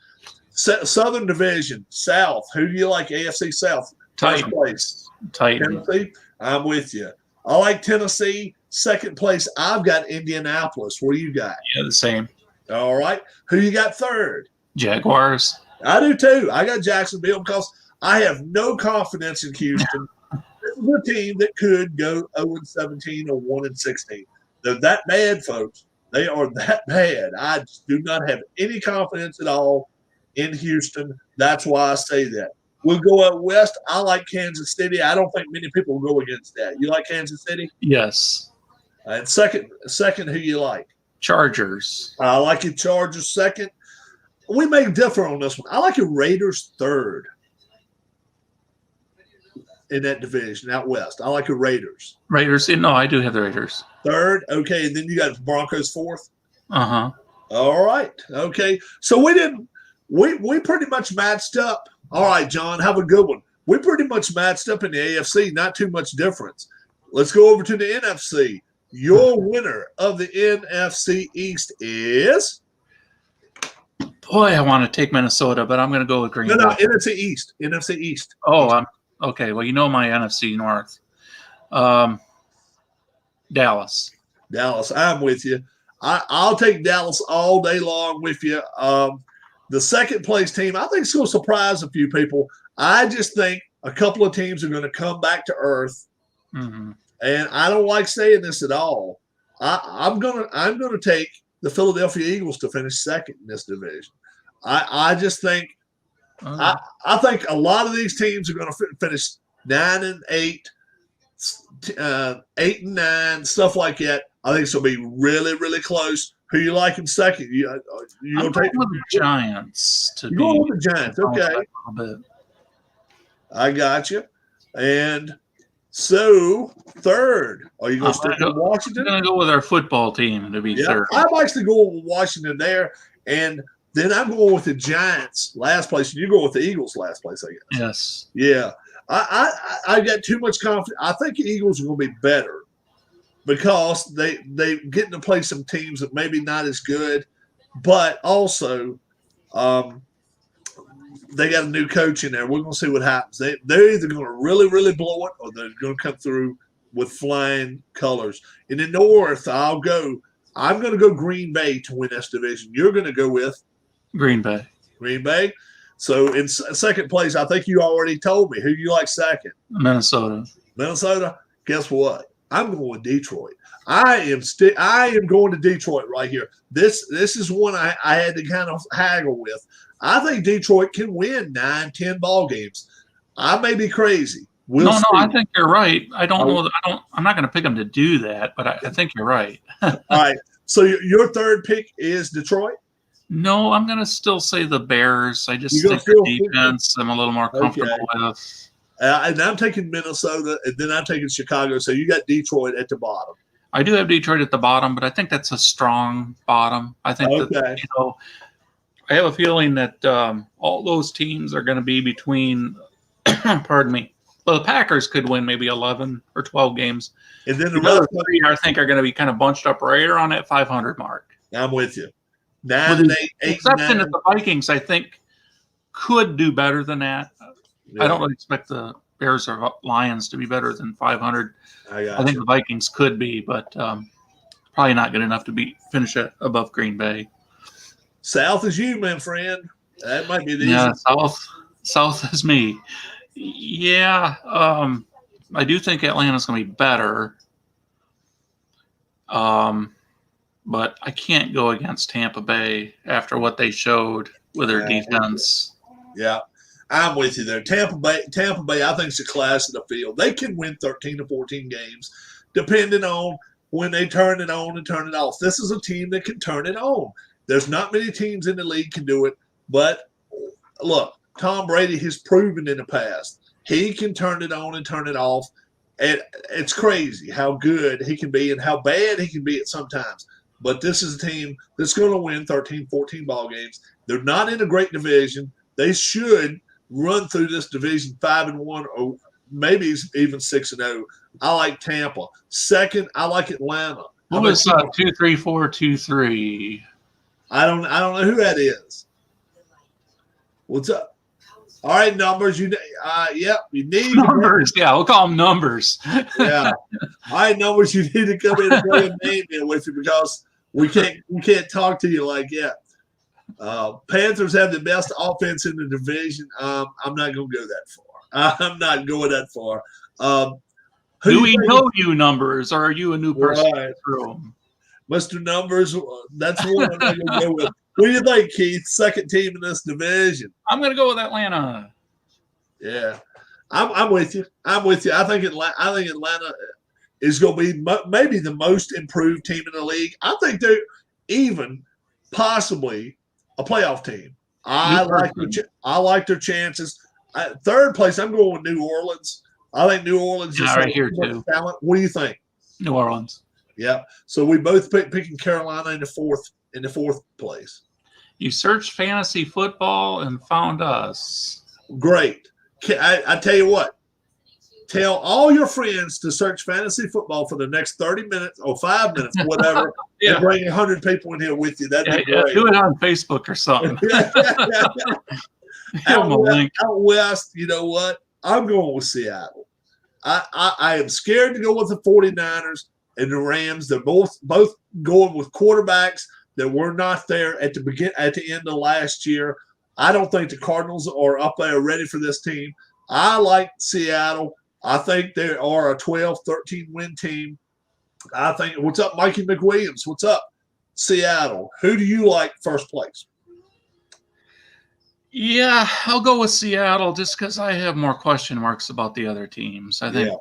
Southern Division, South. Who do you like? AFC South. First place. Titans. Tennessee. I'm with you. I like Tennessee. Second place, I've got Indianapolis. What do you got? Yeah, the same. All right. Who you got third? Jaguars. I do too. I got Jacksonville because I have no confidence in Houston. This is a team that could go 0-17 or 1-16. They're that bad, folks. They are that bad. I just do not have any confidence at all in Houston. That's why I say that. We'll go out west. I like Kansas City. I don't think many people will go against that. You like Kansas City? Yes. And second, who you like? Chargers. I like your Chargers second. We may differ on this one. I like your Raiders third in that division out west. I like your Raiders. Raiders. No, I do have the Raiders. Third. Okay. And then you got Broncos fourth. Uh-huh. All right. Okay. So we pretty much matched up. All right, John, have a good one. We pretty much matched up in the AFC. Not too much difference. Let's go over to the NFC. Your winner of the NFC East is? Boy, I want to take Minnesota, but I'm going to go with Green Bay. No, NFC East. NFC East. Oh, okay. Well, you know my NFC North. Dallas. Dallas. I'm with you. I'll take Dallas all day long with you. The second place team, I think it's going to surprise a few people. I just think a couple of teams are going to come back to earth. Mm-hmm. And I don't like saying this at all. I'm gonna take the Philadelphia Eagles to finish second in this division. I just think I think a lot of these teams are going to finish 9-8, 8-9, stuff like that. I think it's going to be really, really close. Who you like in second? You I'm going with the Giants. You're going with the Giants. Okay. A bit. I got you. And so, third, are you going to stick with Washington? I'm going to go with our football team to be third. I'm actually going with Washington there. And then I'm going with the Giants last place. And you go with the Eagles last place, I guess. Yes. Yeah. I got too much confidence. I think the Eagles are going to be better because they getting to play some teams that maybe not as good. but also they got a new coach in there. We're going to see what happens. They're either going to really, really blow it, or they're going to come through with flying colors. In the North, I'm going to go Green Bay to win this division. You're going to go with Green Bay. Green Bay. So in second place, I think you already told me who you like second. Minnesota. Minnesota. Guess what? I'm going with Detroit. I am going to Detroit right here. This is one I had to kind of haggle with. I think Detroit can win 9-10 ball games. I may be crazy. We'll see. I think you're right. I don't know. I'm not going to pick them to do that, but I think you're right. All right. So your third pick is Detroit? No, I'm going to still say the Bears. I just You're think gonna the defense I'm a little more comfortable with. And I'm taking Minnesota, and then I'm taking Chicago. So you got Detroit at the bottom. I do have Detroit at the bottom, but I think that's a strong bottom. I think that, I have a feeling that all those teams are going to be between, pardon me, well, the Packers could win maybe 11 or 12 games. And then the other three, I think, are going to be kind of bunched up right around that 500 mark. I'm with you. 9-8, 8-9. Exception that the Vikings, I think, could do better than that. Yeah. I don't really expect the Bears or Lions to be better than 500. I think the Vikings could be, but probably not good enough to finish above Green Bay. South is you, my friend. That might be the easiest. South is me. Yeah, I do think Atlanta's going to be better. But I can't go against Tampa Bay after what they showed with their defense. Yeah, I'm with you there. Tampa Bay, I think is a class of the field. They can win 13 to 14 games, depending on when they turn it on and turn it off. This is a team that can turn it on. There's not many teams in the league can do it. But look, Tom Brady has proven in the past he can turn it on and turn it off. And it's crazy how good he can be and how bad he can be at sometimes. But this is a team that's going to win 13, 14 ball games. They're not in a great division. They should run through this division 5-1 or maybe even 6-0. I like Tampa. Second, I like Atlanta. What was 2-3-4-2-3? I don't know who that is. What's up? All right, numbers. You need numbers. Yeah, we'll call them numbers. Yeah. All right, numbers. You need to come in and bring a name in with you because we can't talk to you like that. Panthers have the best offense in the division. I'm not going to go that far. I'm not going that far. Do we know you, numbers, or are you a new person? Right. Mr. Numbers, that's the one I'm going to go with. What do you think, Keith? Second team in this division. I'm going to go with Atlanta. Yeah, I'm with you. I think Atlanta is going to be maybe the most improved team in the league. I think they're even possibly a playoff team. I like their chances. Third place, I'm going with New Orleans. I think New Orleans is right here too. Talent. What do you think? New Orleans. Yeah. So we both picking Carolina in the fourth place. You searched fantasy football and found us. Great. I tell you what. Tell all your friends to search fantasy football for the next 30 minutes or 5 minutes, whatever, and bring 100 people in here with you. That'd be great. Do it on Facebook or something. Out west, you know what? I'm going with Seattle. I am scared to go with the 49ers and the Rams. They're both going with quarterbacks that were not there at the end of last year. I don't think the Cardinals are up there ready for this team. I like Seattle. I think they are a 12, 13 win team. I think, what's up, Mikey McWilliams? What's up, Seattle? Who do you like first place? Yeah, I'll go with Seattle just because I have more question marks about the other teams. I think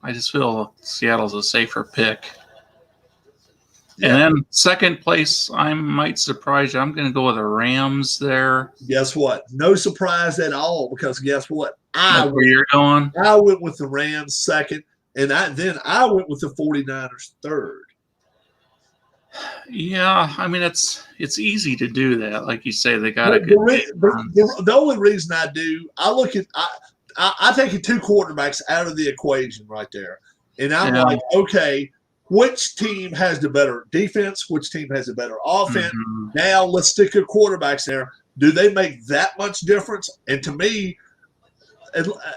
I just feel Seattle's a safer pick. Yeah. And then second place, I might surprise you. I'm going to go with the Rams there. Guess what? No surprise at all because guess what? Where you're going? I went with the Rams second, and I went with the 49ers third. Yeah, I mean it's easy to do that, like you say. They got the only reason I do, I take two quarterbacks out of the equation right there, and I'm like, okay, which team has the better defense, which team has the better offense. Mhm. Now let's stick your quarterbacks there. Do they make that much difference? And to me,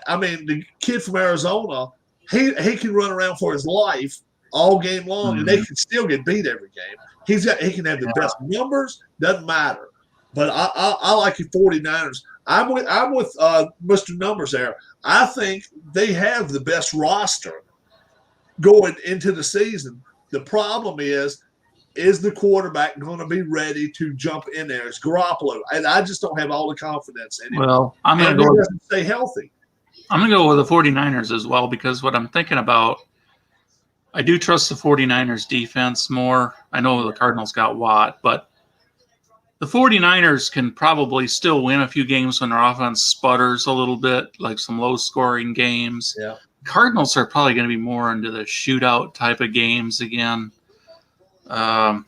I mean, the kid from Arizona, he can run around for his life all game long, and they can still get beat every game. He can have the best numbers, doesn't matter. But I like the 49ers. I'm with Mr. Numbers there. I think they have the best roster going into the season. The problem is the quarterback going to be ready to jump in there? It's Garoppolo, and I just don't have all the confidence in him. Well, I'm and going he to doesn't stay healthy. I'm going to go with the 49ers as well, because what I'm thinking about, I do trust the 49ers defense more. I know the Cardinals got Watt, but the 49ers can probably still win a few games when their offense sputters a little bit, like some low-scoring games. Yeah. Cardinals are probably going to be more into the shootout type of games again. I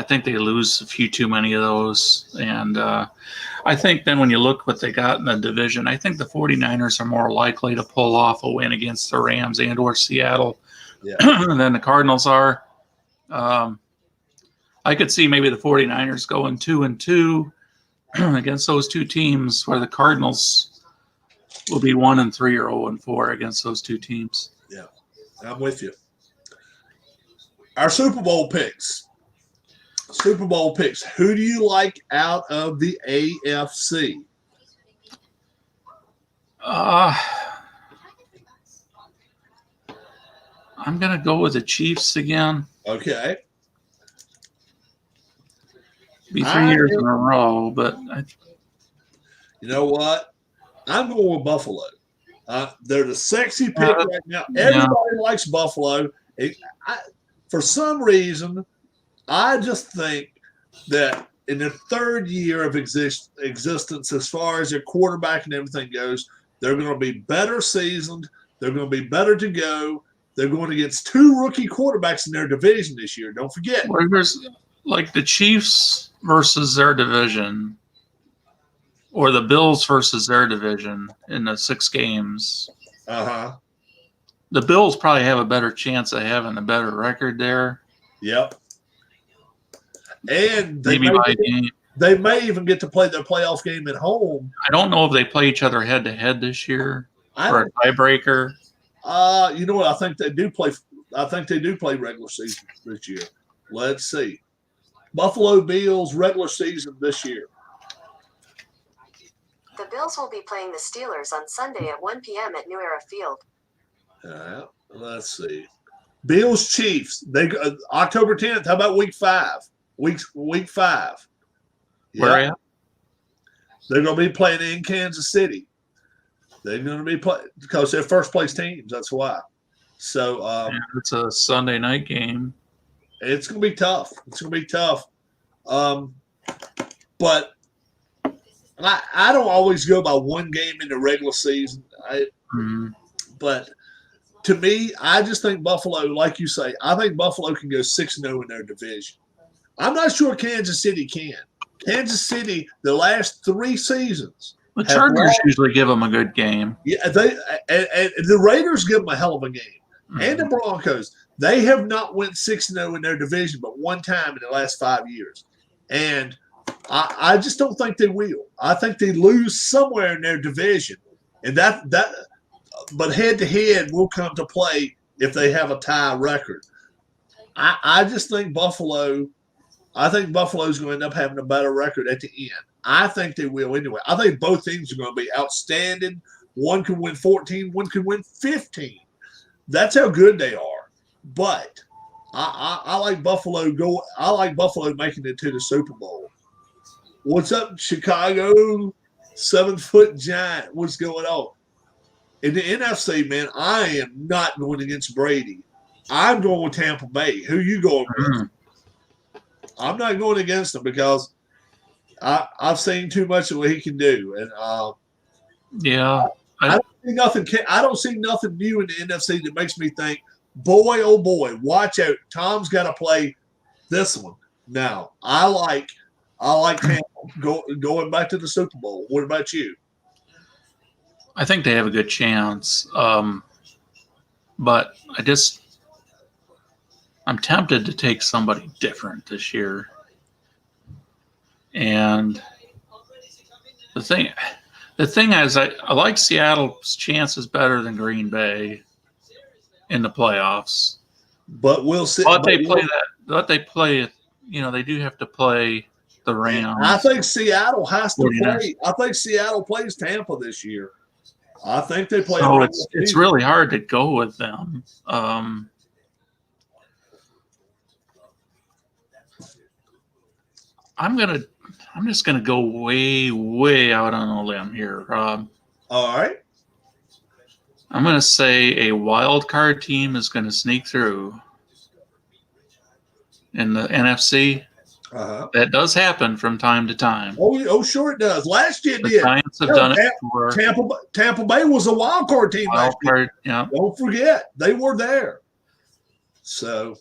think they lose a few too many of those. And I think then when you look what they got in the division, I think the 49ers are more likely to pull off a win against the Rams and or Seattle than the Cardinals are. I could see maybe the 49ers going 2-2 against those two teams, where the Cardinals will be 1-3 or 0-4 against those two teams. Yeah, I'm with you. Our Super Bowl picks. Who do you like out of the AFC? I'm going to go with the Chiefs again. Okay. Be 3 years in a row, but you know what? I'm going with Buffalo. They're the sexy pick right now. Everybody likes Buffalo. For some reason, I just think that in their third year of existence, as far as their quarterback and everything goes, they're going to be better seasoned. They're going to be better to go. They're going against two rookie quarterbacks in their division this year. Don't forget. There's like the Chiefs versus their division, or the Bills versus their division in the 6 games. The Bills probably have a better chance of having a better record there. Yep. And they may even get to play their playoff game at home. I don't know if they play each other head to head this year for a tiebreaker. You know what? I think they do play regular season this year. Let's see. Buffalo Bills regular season this year. The Bills will be playing the Steelers on Sunday at 1 p.m. at New Era Field. Let's see. Bills Chiefs. They October 10th. How about week 5? Week 5. Where at? They're going to be playing in Kansas City. They're going to be playing because they're first place teams. That's why. So it's a Sunday night game. It's going to be tough. But I don't always go by one game in the regular season. But to me, I just think Buffalo, like you say, I think Buffalo can go 6-0 in their division. I'm not sure Kansas City can. Kansas City, the last 3 seasons. The Chargers usually give them a good game. Yeah, and the Raiders give them a hell of a game. And the Broncos, they have not went 6-0 in their division but one time in the last 5 years. And I just don't think they will. I think they lose somewhere in their division. And but head-to-head will come to play if they have a tie record. I just think Buffalo's going to end up having a better record at the end. I think they will anyway. I think both teams are going to be outstanding. One can win 14, one can win 15. That's how good they are. But I like Buffalo I like Buffalo making it to the Super Bowl. What's up, Chicago? 7-foot giant. What's going on? In the NFC, man, I am not going against Brady. I'm going with Tampa Bay. Who you going with? I'm not going against him because I've seen too much of what he can do. And I don't see nothing new in the NFC that makes me think, boy, oh boy, watch out. Tom's got to play this one. Now, I like Tampa going back to the Super Bowl. What about you? I think they have a good chance. But I'm tempted to take somebody different this year. And the thing is, I like Seattle's chances better than Green Bay in the playoffs. But we'll see. But they play. You know, they do have to play the Rams. I think Seattle has to 49ers. play. I think Seattle plays Tampa this year. I think they play. So it's really hard to go with them. I'm just gonna go way out on a limb here. All right. I'm gonna say a wild card team is gonna sneak through in the NFC. That does happen from time to time. Oh, sure it does. Last year it The did. Giants have done it before. Tampa Bay was a wild card team Wild last year. card, yeah. Don't forget, they were there. So,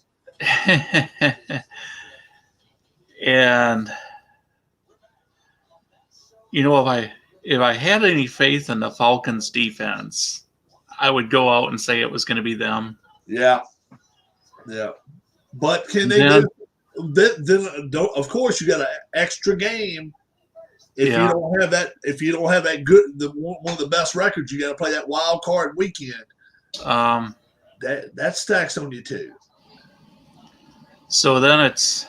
and you know, if I had any faith in the Falcons defense, I would go out and say it was going to be them. yeah. But can they do? Then of course you got an extra game. If you don't have that, good, one of the best records, you got to play that wild card weekend. That stacks on you too. So then it's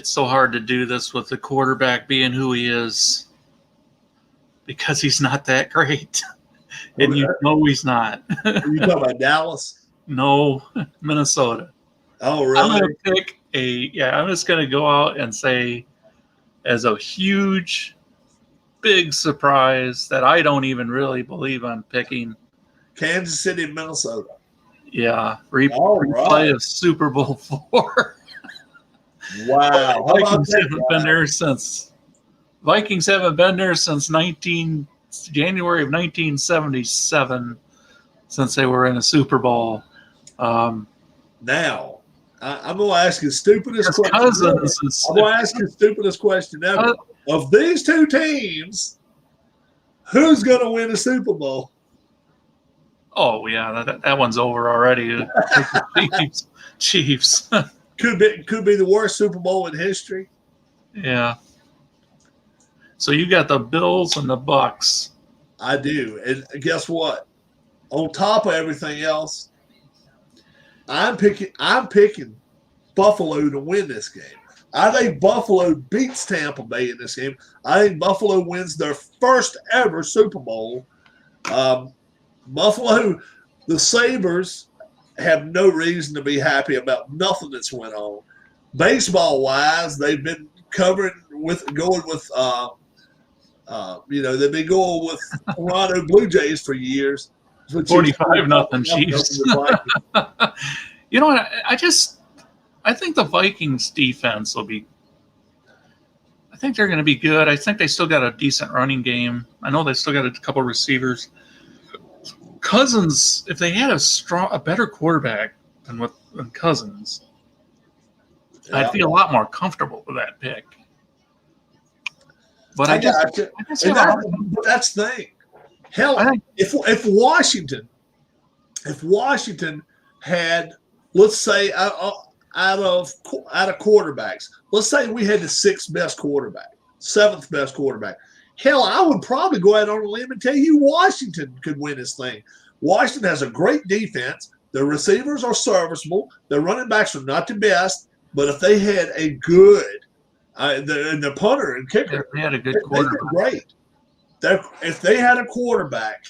so hard to do this with the quarterback being who he is, because he's not that great, and you know he's not. Are you talking about Dallas? No, Minnesota. Oh, really? I'm going to pick I'm just going to go out and say, as a huge, big surprise that I don't even really believe I'm picking, Kansas City, Minnesota. Yeah, All replay right. of Super Bowl 4. Wow. How about Vikings that, haven't been there since January of 1977, since they were in a Super Bowl. Now, I'm going to ask you the stupidest question. Cousins I'm going to ask you the stupidest question ever. Of these two teams, who's going to win the Super Bowl? Oh yeah, that one's over already. Chiefs. Could be the worst Super Bowl in history. Yeah. So you got the Bills and the Bucks. I do. And guess what? On top of everything else, I'm picking Buffalo to win this game. I think Buffalo beats Tampa Bay in this game. I think Buffalo wins their first ever Super Bowl. Buffalo, the Sabres have no reason to be happy about nothing that's went on. Baseball wise, they've been going with Toronto Blue Jays for years. 45-0 Chiefs. You know what? I think the Vikings defense will be. I think they're going to be good. I think they still got a decent running game. I know they still got a couple receivers. Cousins, if they had a better quarterback than Cousins, I'd feel a lot more comfortable with that pick. But But that's the thing. Hell, if Washington had, let's say, out of quarterbacks, let's say we had the seventh best quarterback. Hell, I would probably go out on a limb and tell you Washington could win this thing. Washington has a great defense. Their receivers are serviceable. Their running backs are not the best, but if they had a good and the punter and kicker, they had a good quarterback. Great. If they had a quarterback,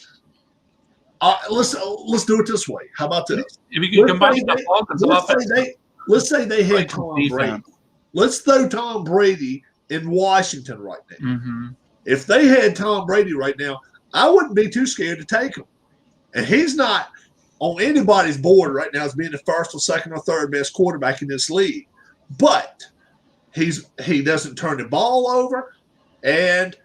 let's do it this way. How about this? If you can combine the Falcons let's say they had Tom Brady. Let's throw Tom Brady in Washington right now. Mm-hmm. If they had Tom Brady right now, I wouldn't be too scared to take him. And he's not on anybody's board right now as being the first or second or third best quarterback in this league. But he doesn't turn the ball over, and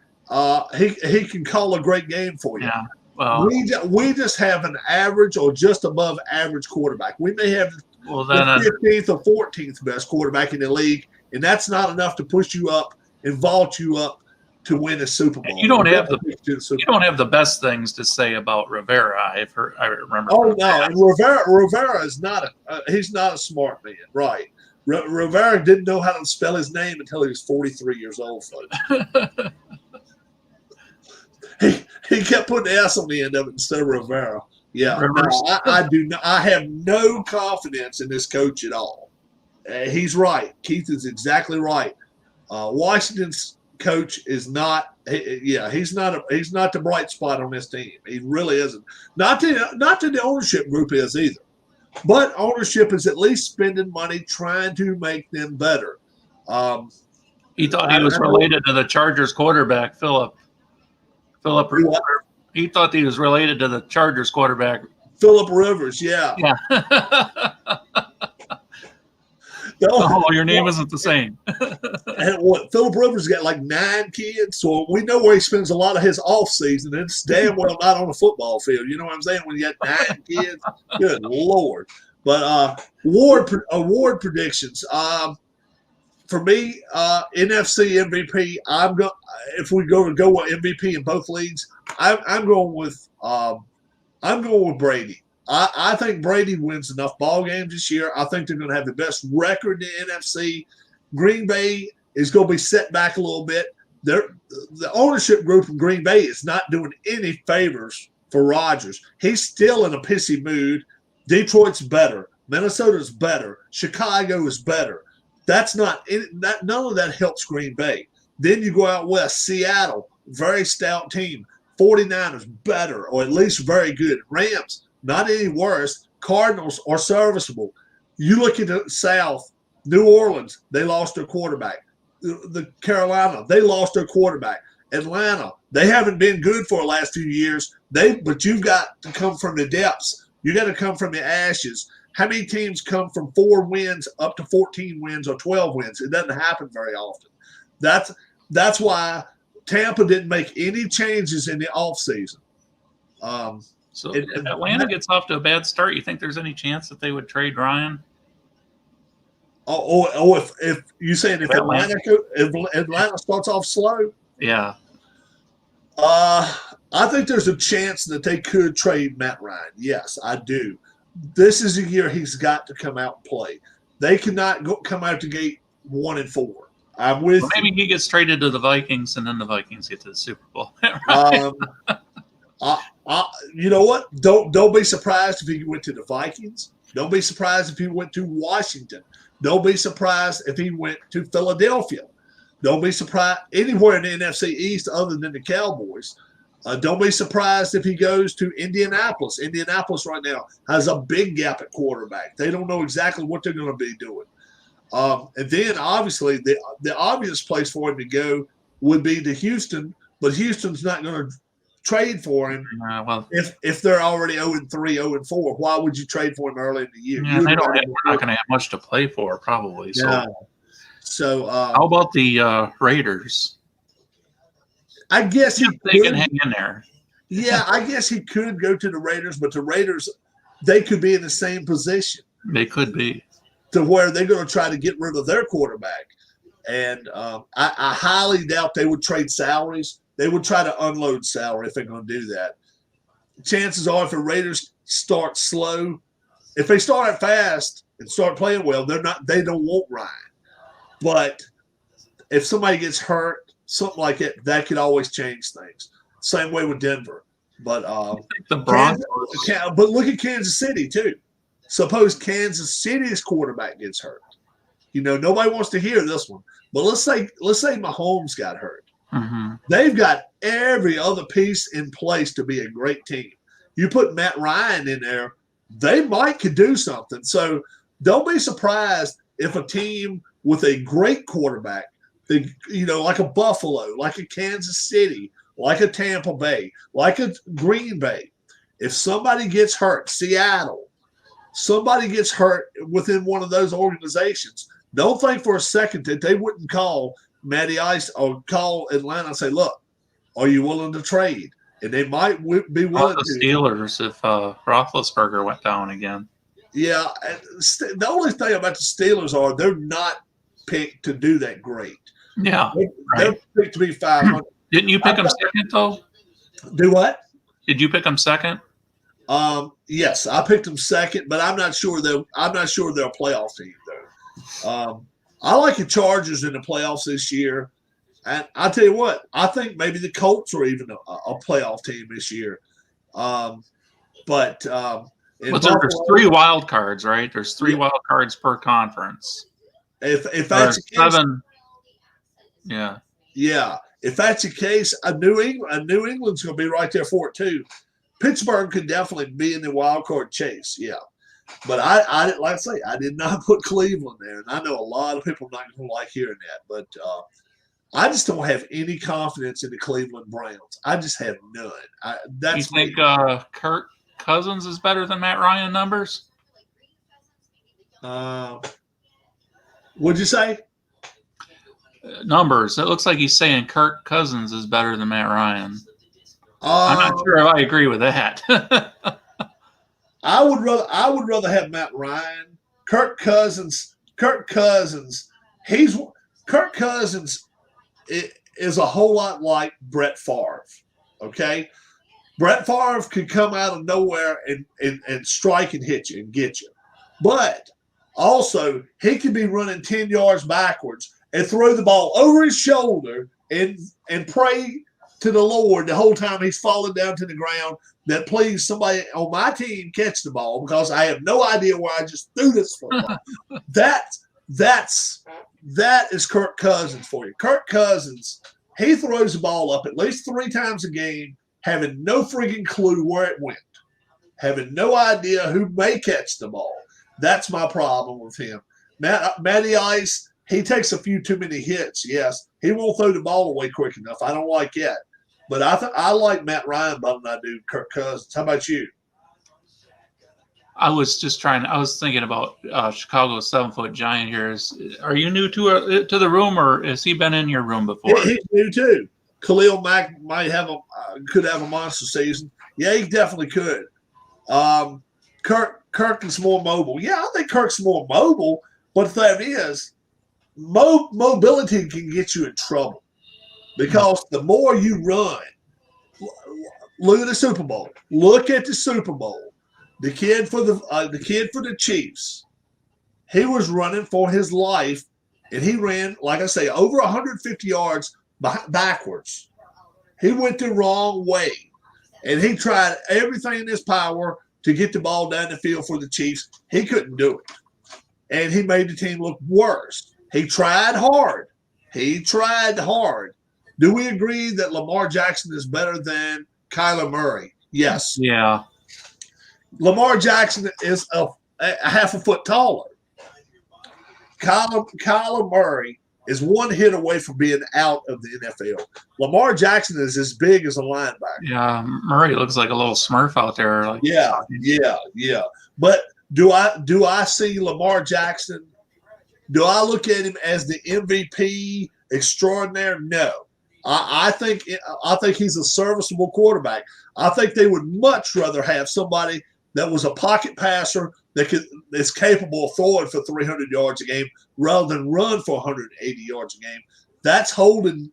he can call a great game for you. Yeah. Well, we just have an average or just above average quarterback. We may have the 15th or 14th best quarterback in the league, and that's not enough to push you up and vault you up to win a Super Bowl. You don't have To the Super You don't have the best things to say about Rivera. I remember. Oh no, and Rivera is not he's not a smart man, right? Rivera didn't know how to spell his name until he was 43 years old, folks. he kept putting the S on the end of it instead of Rivera. Yeah, no, I do not. I have no confidence in this coach at all. He's right. Keith is exactly right. Washington's coach is not. He's not the bright spot on this team. He really isn't. Not to the ownership group is either. But ownership is at least spending money trying to make them better. He thought he was related to the Chargers quarterback, Philip. He thought he was related to the Chargers quarterback, Philip Rivers. Yeah. Yeah. Oh, your name isn't the same. And what Philip Rivers got like 9 kids, so we know where he spends a lot of his off season. It's damn well not on the football field. You know what I'm saying? When you got 9 kids, good Lord. But award predictions. For me, NFC MVP. If we go with MVP in both leagues, I'm going with Brady. I think Brady wins enough ball games this year. I think they're going to have the best record in the NFC. Green Bay is going to be set back a little bit. The ownership group in Green Bay is not doing any favors for Rodgers. He's still in a pissy mood. Detroit's better. Minnesota's better. Chicago is better. None of that helps Green Bay. Then you go out west, Seattle, very stout team. 49ers better, or at least very good. Rams, not any worse. Cardinals are serviceable. You look at the South, New Orleans, they lost their quarterback. The Carolina, they lost their quarterback. Atlanta, they haven't been good for the last few years. But you've got to come from the depths. You got to come from the ashes. How many teams come from 4 wins up to 14 wins or 12 wins? It doesn't happen very often. That's why Tampa didn't make any changes in the offseason. So if Atlanta gets off to a bad start, you think there's any chance that they would trade Ryan? If you saying if Atlanta starts off slow? Yeah. I think there's a chance that they could trade Matt Ryan. Yes, I do. This is a year he's got to come out and play. They cannot come out the gate 1-4. I'm with you. Maybe he gets traded to the Vikings, and then the Vikings get to the Super Bowl. You know what? Don't be surprised if he went to the Vikings. Don't be surprised if he went to Washington. Don't be surprised if he went to Philadelphia. Don't be surprised anywhere in the NFC East other than the Cowboys. Don't be surprised if he goes to Indianapolis. Indianapolis right now has a big gap at quarterback. They don't know exactly what they're going to be doing. And then, obviously, the obvious place for him to go would be to Houston, but Houston's not going to trade for him if they're already 0-3, 0-4. Why would you trade for him early in the year? Yeah, we're not going to have much to play for, probably. So, yeah. So how about the Raiders? I guess they can hang in there. Yeah, I guess he could go to the Raiders, but the Raiders, they could be in the same position. They could be. To where they're going to try to get rid of their quarterback. And I highly doubt they would trade salaries. They would try to unload salary if they're going to do that. Chances are if the Raiders start slow, if they start out fast and start playing well, they don't want Ryan. But if somebody gets hurt, something like that could always change things. Same way with Denver. But the Broncos. But look at Kansas City too. Suppose Kansas City's quarterback gets hurt. You know, nobody wants to hear this one. But let's say Mahomes got hurt. Mm-hmm. They've got every other piece in place to be a great team. You put Matt Ryan in there, they could do something. So don't be surprised if a team with a great quarterback, like a Buffalo, like a Kansas City, like a Tampa Bay, like a Green Bay, if somebody gets hurt, Seattle, somebody gets hurt within one of those organizations, don't think for a second that they wouldn't call Matty Ice or call Atlanta and say, look, are you willing to trade? And they might be willing to. Steelers if Roethlisberger went down again. Yeah. The only thing about the Steelers are they're not picked to do that great. Yeah. They're picked to be 500. Didn't you pick him second though? Do what? Did you pick him second? Yes, I picked them second, but I'm not sure they're a playoff team though. I like the Chargers in the playoffs this year, and I tell you what, I think maybe the Colts are even a playoff team this year. But there's 3 wild cards, right? There's 3 wild cards per conference. If that's the case, 7, yeah. Yeah, if that's the case, New England's going to be right there for it too. Pittsburgh could definitely be in the wild card chase, yeah. But I didn't, like I say, I did not put Cleveland there, and I know a lot of people are not going to like hearing that, but I just don't have any confidence in the Cleveland Browns. I just have none. You think Kirk Cousins is better than Matt Ryan numbers? What'd you say? Numbers. It looks like he's saying Kirk Cousins is better than Matt Ryan. I'm not sure if I agree with that. I would rather have Matt Ryan. Kirk Cousins is a whole lot like Brett Favre. Okay, Brett Favre could come out of nowhere and strike and hit you and get you, but also he could be running 10 yards backwards and throw the ball over his shoulder and pray to the Lord the whole time he's falling down to the ground that please somebody on my team catch the ball because I have no idea where I just threw this football. That is Kirk Cousins for you. Kirk Cousins, he throws the ball up at least 3 times a game, having no freaking clue where it went, having no idea who may catch the ball. That's my problem with him. Matty Ice, he takes a few too many hits, yes. He won't throw the ball away quick enough. I don't like that. But I like Matt Ryan better than I do Kirk Cousins. How about you? I was thinking about Chicago's 7-foot giant here. Are you new to the room, or has he been in your room before? He's new too. Khalil Mack could have a monster season. Yeah, he definitely could. Kirk is more mobile. Yeah, I think Kirk's more mobile. But the thing is, mobility can get you in trouble because the more you run, look at the Super Bowl. Look at the Super Bowl. The kid for the Chiefs, he was running for his life, and he ran, like I say, over 150 yards backwards. He went the wrong way, and he tried everything in his power to get the ball down the field for the Chiefs. He couldn't do it, and he made the team look worse. He tried hard. Do we agree that Lamar Jackson is better than Kyler Murray? Yes. Yeah. Lamar Jackson is a half a foot taller. Kyler Murray is one hit away from being out of the NFL. Lamar Jackson is as big as a linebacker. Yeah, Murray looks like a little Smurf out there. Yeah. But do I see Lamar Jackson? Do I look at him as the MVP extraordinaire? No. I think he's a serviceable quarterback. I think they would much rather have somebody that was a pocket passer that's capable of throwing for 300 yards a game rather than run for 180 yards a game. That's holding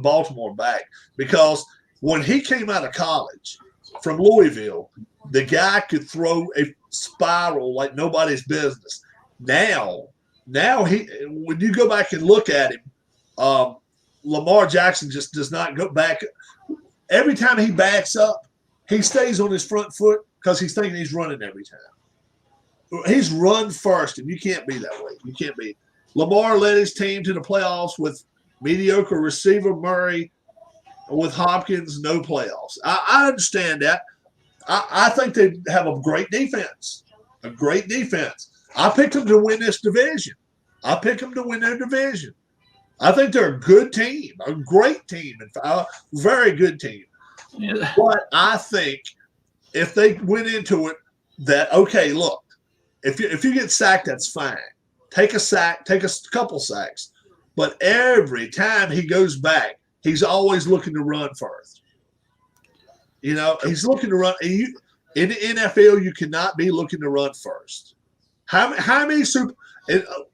Baltimore back because when he came out of college from Louisville, the guy could throw a spiral like nobody's business. Now when you go back and look at him, Lamar Jackson just does not go back. Every time he backs up, he stays on his front foot because he's thinking he's running every time. He's run first, and you can't be that way. You can't be. Lamar led his team to the playoffs with mediocre receiver Murray, with Hopkins, no playoffs. I understand that. I think they have a great defense. I picked them to win this division. I picked them to win their division. I think they're a good team, a great team, a very good team. Yeah. But I think if they went into it that, okay, look, if you get sacked, that's fine. Take a sack, take a couple sacks. But every time he goes back, he's always looking to run first. He's looking to run. In the NFL, you cannot be looking to run first. How many super?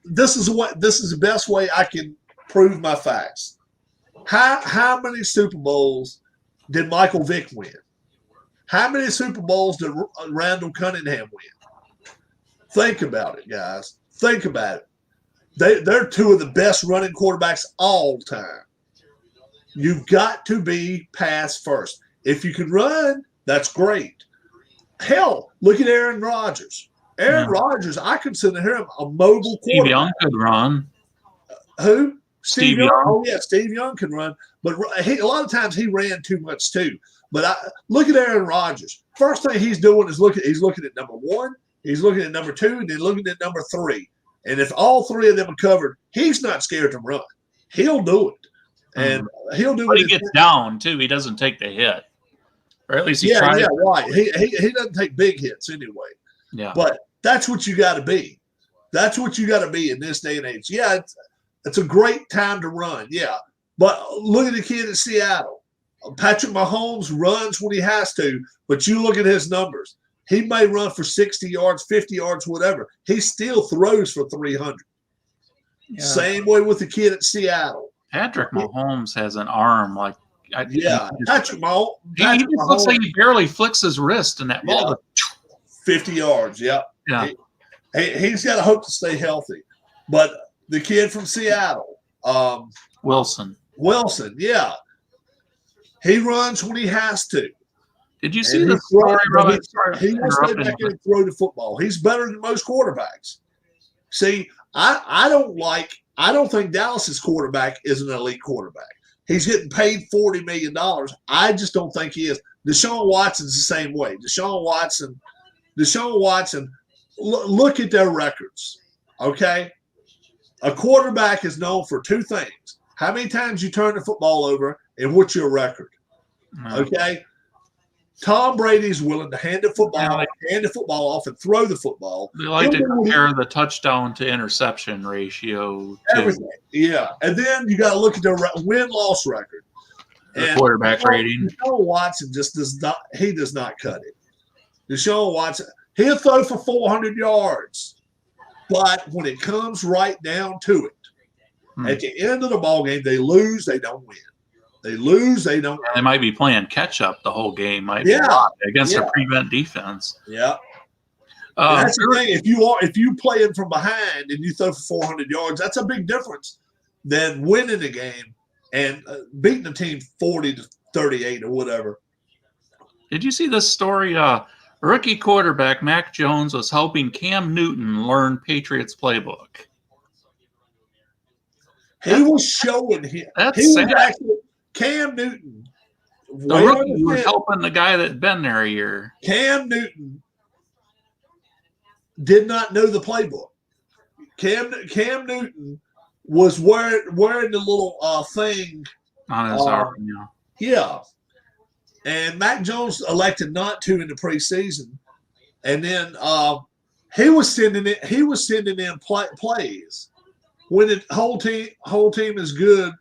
This is the best way I can prove my facts. How many Super Bowls did Michael Vick win? How many Super Bowls did Randall Cunningham win? Think about it, guys. Think about it. They're two of the best running quarterbacks all time. You've got to be pass first. If you can run, that's great. Hell, look at Aaron Rodgers. Aaron Rodgers, I consider him a mobile quarterback. Steve Young could run. Who? Steve Young. Oh, yeah, Steve Young can run. But a lot of times he ran too much too. But look at Aaron Rodgers. First thing he's doing is he's looking at number 1, he's looking at number 2, and then looking at number 3. And if all 3 of them are covered, he's not scared to run. He'll do it. And he'll do it. But he gets down too. He doesn't take the hit. Or at least he tries. Yeah, right. He doesn't take big hits anyway. Yeah. But that's what you got to be. That's what you got to be in this day and age. Yeah, it's a great time to run. Yeah. But look at the kid in Seattle. Patrick Mahomes runs when he has to, but you look at his numbers. He may run for 60 yards, 50 yards, whatever. He still throws for 300. Yeah. Same way with the kid at Seattle. Patrick Mahomes has an arm like Patrick Mahomes. He just looks like he barely flicks his wrist in that ball. 50 yards, Yeah. He's got to hope to stay healthy. But the kid from Seattle, Wilson, yeah. He runs when he has to. Did you see the story? He will stay back in and throw the football. He's better than most quarterbacks. See, I don't think Dallas's quarterback is an elite quarterback. He's getting paid $40 million. I just don't think he is. Deshaun Watson's the same way. Deshaun Watson, look at their records, okay? A quarterback is known for 2 things. How many times you turn the football over and what's your record, okay? Tom Brady's willing to hand the football off and throw the football. They like to compare the touchdown to interception ratio. Everything, yeah. And then you got to look at their win-loss record. The quarterback rating. Deshaun Watson just does not cut it. Deshaun Watson, he'll throw for 400 yards. But when it comes right down to it, at the end of the ball game, they lose, they don't win. They lose, they don't win. They might be playing catch up the whole game, against a prevent defense. Yeah. That's the thing. If you play in from behind and you throw for 400 yards, that's a big difference than winning the game and beating the team 40-38 or whatever. Did you see this story? Rookie quarterback Mac Jones was helping Cam Newton learn Patriots playbook. He was showing him. That's sad. Cam Newton. The rookie was helping the guy that'd been there a year. Cam Newton did not know the playbook. Cam Newton was wearing the little thing on his arm. Yeah. And Mac Jones elected not to in the preseason. And then he was sending in plays. When the whole team is good,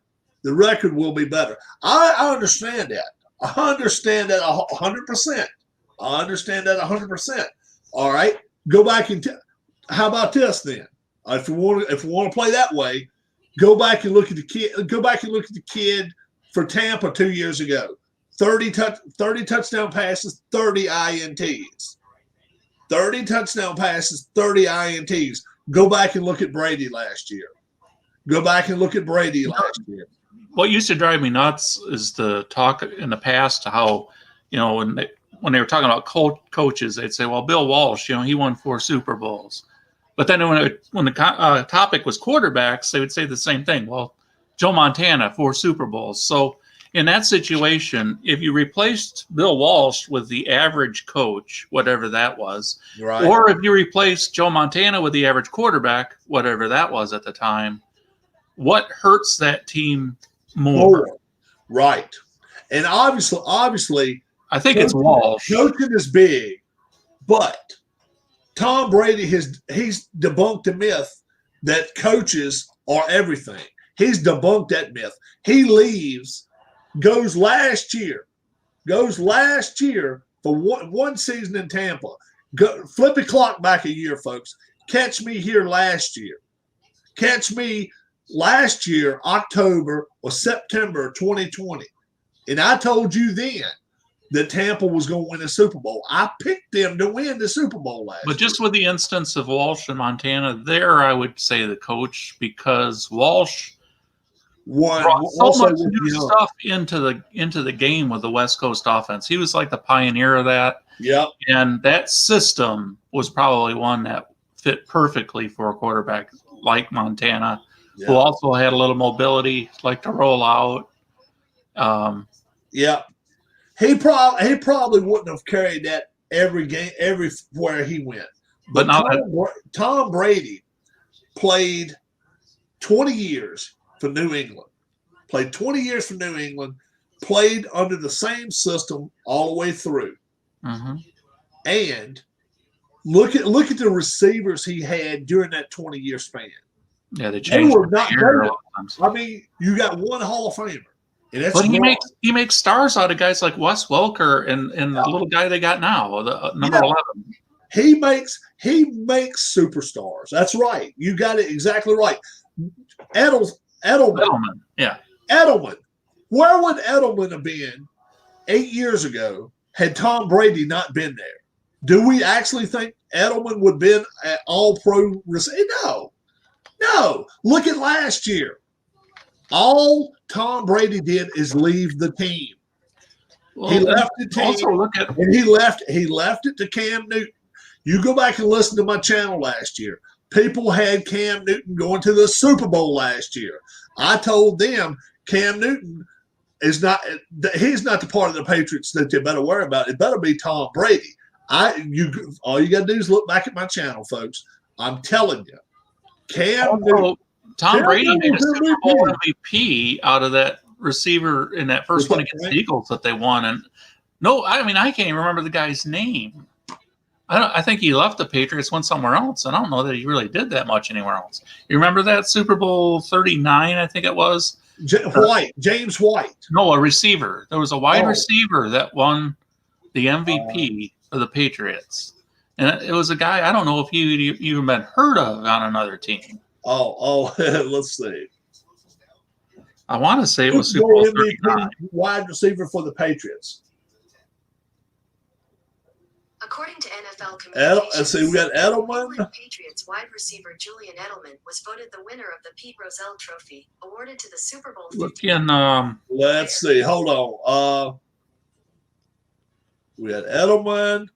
the record will be better. I understand that. I understand that 100%. I understand that 100%. All right, go back and how about this then? If we want to play that way, go back and look at the kid. Go back and look at the kid for Tampa 2 years ago. 30 touchdown passes, 30 INTs. 30 touchdown passes, 30 INTs. Go back and look at Brady last year. What used to drive me nuts is the talk in the past how, when they were talking about coaches, they'd say, well, Bill Walsh, he won 4 Super Bowls. But then when the topic was quarterbacks, they would say the same thing. Well, Joe Montana, 4 Super Bowls. So in that situation, if you replaced Bill Walsh with the average coach, whatever that was, right, or if you replaced Joe Montana with the average quarterback, whatever that was at the time, what hurts that team more? Right. And obviously, I think it's Walsh. Coaching is big, but Tom Brady he's debunked the myth that coaches are everything. He's debunked that myth. He goes last year for one season in Tampa. Flip the clock back a year, folks. Catch me here last year. Catch me last year, October or September 2020. And I told you then that Tampa was going to win the Super Bowl. I picked them to win the Super Bowl last But year. just with the instance of Walsh and Montana, there I would say the coach, because Walsh One, brought so also much with new Young. stuff into the game with the West Coast offense. He was like the pioneer of that, Yep. and that system was probably one that fit perfectly for a quarterback like Montana, who Yep. also had a little mobility, like to roll out. Yep. He probably wouldn't have carried that every game, everywhere he went. But now that Tom Brady played 20 years for New England. Played 20 years for New England. Played under the same system all the way through. Mhm. And look at the receivers he had during that 20-year span. Yeah, they They changed. were not the year a good. lot of times. I mean, you got one Hall of Famer, and that's But he Gronk. makes stars out of guys like Wes Welker and the little guy they got now, the number Yeah. 11. He makes superstars. That's right. You got it exactly right. Edelman. Edelman, yeah. Edelman. Where would Edelman have been 8 years ago had Tom Brady not been there? Do we actually think Edelman would have been an all-pro receiver? No. Look at last year. All Tom Brady did is leave the team. Well, He left the team. also look at And he left it to Cam Newton. You go back and listen to my channel last year. People had Cam Newton going to the Super Bowl last year. I told them Cam Newton he's not the part of the Patriots that you better worry about. It better be Tom Brady. All you got to do is look back at my channel, folks. I'm telling you. Cam Newton. also, Tom Cam Brady made a Newton's Super Bowl MVP. MVP out of that receiver in that first one against the Eagles that they won. And no, I mean, I can't even remember the guy's name. I think he left the Patriots, went somewhere else, and I don't know that he really did that much anywhere else. You remember that Super Bowl 39, I think it was? James White. No, a receiver. There was a wide Oh. receiver that won the MVP for the Patriots. And it was a guy, I don't know if you even been heard of on another team. Oh, let's see. I want to say it was Super Super Bowl Bowl MVP 39. wide receiver for the Patriots. According to NFL Let's Communications, see, we got New Edelman. England Patriots wide receiver Julian Edelman was voted the winner of the Pete Rozelle Trophy, awarded to the Super Bowl 50. Look in, Let's see. Hold on. We had Edelman.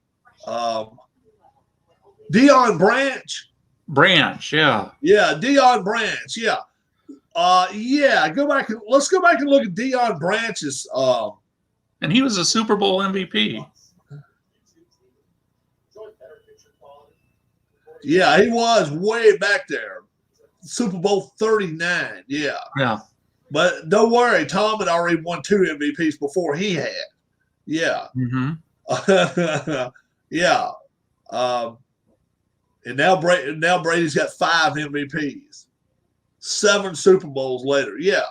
Deion Branch. Branch, yeah. Yeah, Deion Branch. Yeah. Let's go back and look at Deion Branch's. And he was a Super Bowl MVP. Yeah, he was way back there. Super Bowl 39. Yeah. Yeah. But don't worry, Tom had already won 2 MVPs before he had. Yeah. Mm-hmm. Yeah. And now Brady's got 5 MVPs. 7 Super Bowls later. Yeah.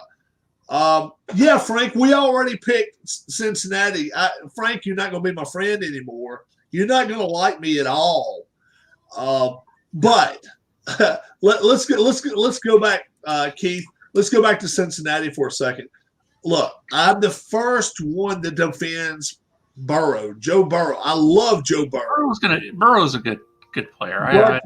Yeah, Frank, we already picked Cincinnati. Frank, you're not going to be my friend anymore. You're not going to like me at all. But let's go back, Keith. Let's go back to Cincinnati for a second. Look, I'm the first one that defends Burrow, Joe Burrow. I love Joe Burrow. Burrow's a good player.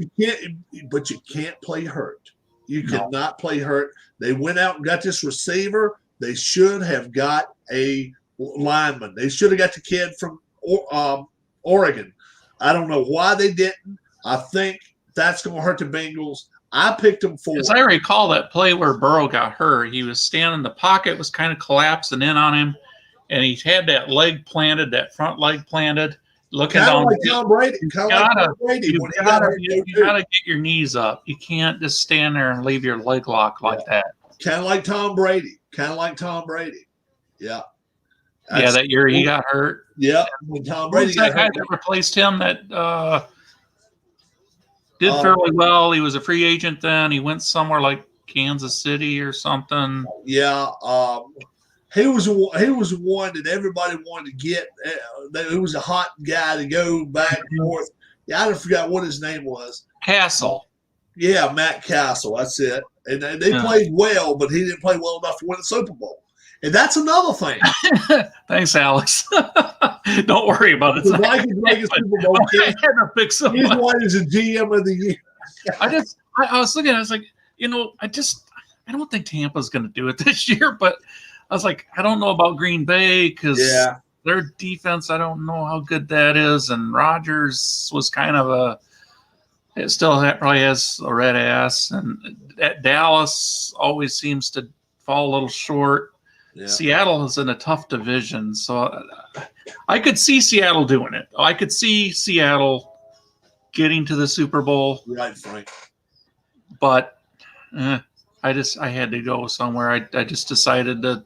But you can't play hurt. You cannot play hurt. They went out and got this receiver. They should have got a lineman. They should have got the kid from Oregon. I don't know why they didn't. I think that's going to hurt the Bengals. I picked them for. As I recall that play where Burrow got hurt, he was standing, the pocket was kind of collapsing in on him, and he had that front leg planted, looking Kind of down. like Tom Brady. You gotta Kind get your knees up. You can't just stand there and leave your leg locked like that. of like Tom Brady. Yeah. Yeah, that year he got hurt. Yeah. When Tom Who Brady was that got guy hurt. that replaced him that did fairly well? He was a free agent then. He went somewhere like Kansas City or something. Yeah. He was one that everybody wanted to get. It was a hot guy to go back and forth. Yeah, I forgot what his name was. Castle. Yeah, Matt Castle. That's it. and they Yeah. played well, but he didn't play well enough to win a Super Bowl. And that's another thing. Thanks, Alex. Don't worry about it. The Vikings make a Super Bowl. I had to pick He's someone. won as a GM of the year. I was looking, I was like, I don't think Tampa's going to do it this year, but I was like, I don't know about Green Bay because their defense, I don't know how good that is. And Rodgers was kind of it still probably has a red ass. And Dallas always seems to fall a little short. Yeah. Seattle is in a tough division. So I could see Seattle doing it. I could see Seattle getting to the Super Bowl. Right, Frank. But I had to go somewhere. I just decided to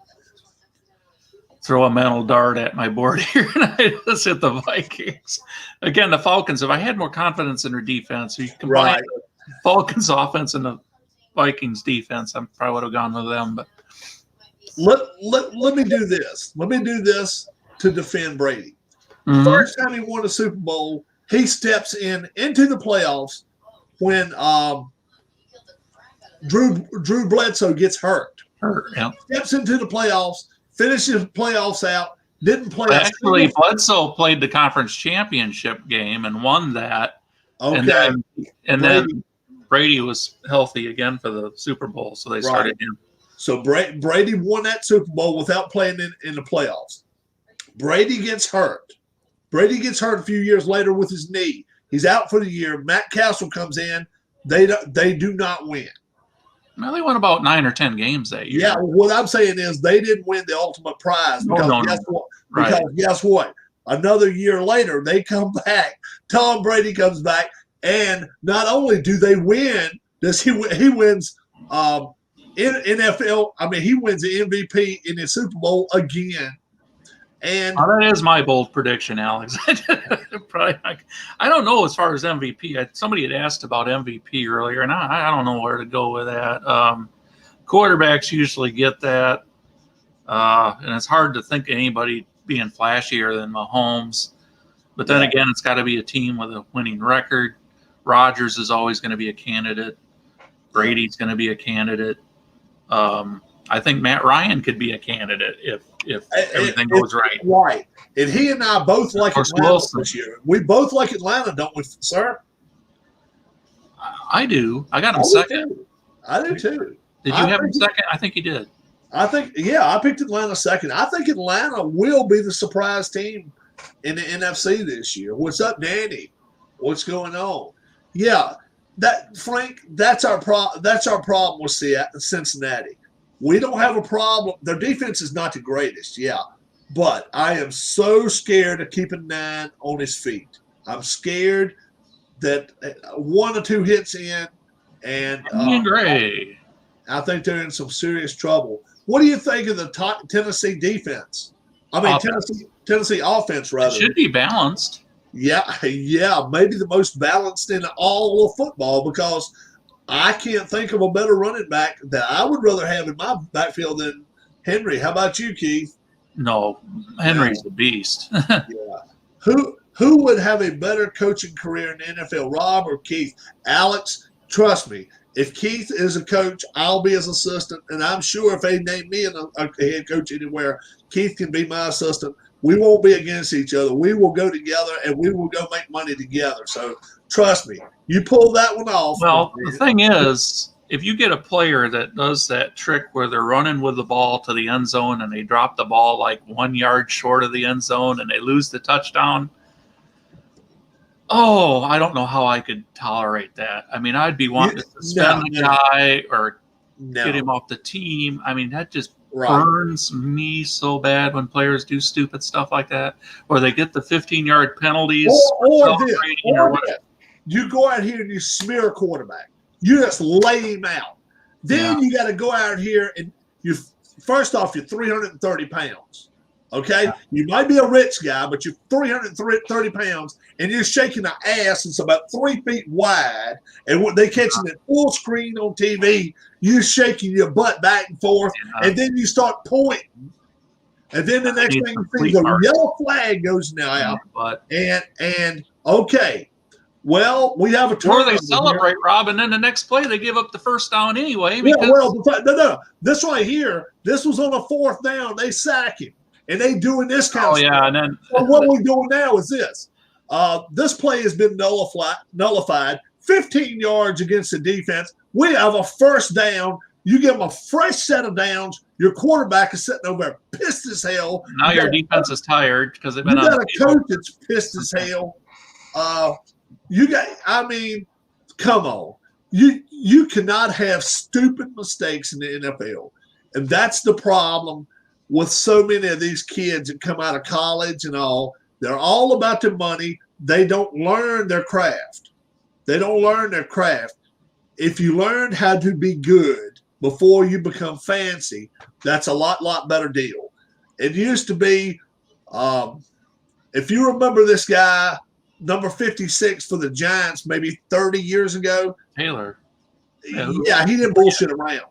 throw a mental dart at my board here, and I just hit the Vikings. Again, the Falcons, if I had more confidence in their defense, you combine the Falcons offense and the Vikings defense, I probably would have gone with them. But let me do this. Let me do this to defend Brady. Mhm. First time he won a Super Bowl, he steps into the playoffs when Drew Bledsoe gets hurt. Yeah. Steps into the playoffs, finishes playoffs out, didn't play. Actually, Bledsoe played the conference championship game and won that. Okay. And then Brady was healthy again for the Super Bowl, so they started him. So Brady won that Super Bowl without playing in the playoffs. Brady gets hurt. Brady gets hurt a few years later with his knee. He's out for the year. Matt Castle comes in. They do not win. Well, they won about 9 or 10 games that year. Yeah, what I'm saying is they didn't win the ultimate prize because guess what? Another year later, they come back. Tom Brady comes back, and not only do they win, he wins in NFL. I mean, he wins the MVP in the Super Bowl again. And that is my bold prediction, Alex. I don't know as far as MVP. Somebody had asked about MVP earlier, and I don't know where to go with that. Quarterbacks usually get that, and it's hard to think of anybody being flashier than Mahomes. But then again, it's got to be a team with a winning record. Rodgers is always going to be a candidate. Brady's going to be a candidate. I think Matt Ryan could be a candidate if everything goes right. Right. And he and I both like Atlanta this year. We both like Atlanta, don't we, sir? I do. I got him second. I do too. Did you have him second? I think you did. I picked Atlanta second. I think Atlanta will be the surprise team in the NFC this year. What's up, Danny? What's going on? Yeah, Frank, that's our problem with Cincinnati. We don't have a problem. Their defense is not the greatest, but I am so scared of keeping 9 on his feet. I'm scared that 1 or 2 hits in, and Gray. I think they're in some serious trouble. What do you think of the Tennessee defense? I mean, Tennessee offense, rather. It should be balanced. Yeah, maybe the most balanced in all of football because I can't think of a better running back that I would rather have in my backfield than Henry. How about you, Keith? No, Henry's a beast. Yeah. Who would have a better coaching career in the NFL, Rob or Keith? Alex, trust me, if Keith is a coach, I'll be his assistant, and I'm sure if they name me a head coach anywhere, Keith can be my assistant. We won't be against each other. We will go together, and we will go make money together. So trust me, you pull that one off. Well, the thing is, if you get a player that does that trick where they're running with the ball to the end zone and they drop the ball like 1 yard short of the end zone and they lose the touchdown, I don't know how I could tolerate that. I mean, I'd be wanting to suspend the guy or get him off the team. I mean, that just burns me so bad when players do stupid stuff like that, or they get the 15-yard penalties. Or you go out here and you smear a quarterback. You just lay him out. Then you got to go out here and first off, you're 330 pounds. Okay? Yeah. You might be a rich guy, but you're 330 pounds, and you're shaking an ass that's about 3 feet wide, and when they catching it full screen on TV, you're shaking your butt back and forth, and then you start pointing. And then the next thing you see, the yellow flag goes now out. And okay, Well, we have a Or turnover they here. celebrate, Rob, and then the next play they give up the first down anyway. Yeah, Because well, no. This right here, this was on a 4th down. They sack him, and they doing this kind of stuff. yeah, and then So what we're doing now is this. This play has been nullified. 15 yards against the defense. We have a first down. You give them a fresh set of downs. Your quarterback is sitting over there pissed as hell. now your defense is tired because they've You been on got the a field. coach that's pissed as hell. I mean, come on. You cannot have stupid mistakes in the NFL. And that's the problem with so many of these kids that come out of college and all. They're all about the money. They don't learn their craft. If you learn how to be good before you become fancy, that's a lot better deal. It used to be, if you remember this guy, number 56 for the Giants, maybe 30 years ago. Taylor. Yeah, he didn't bullshit around.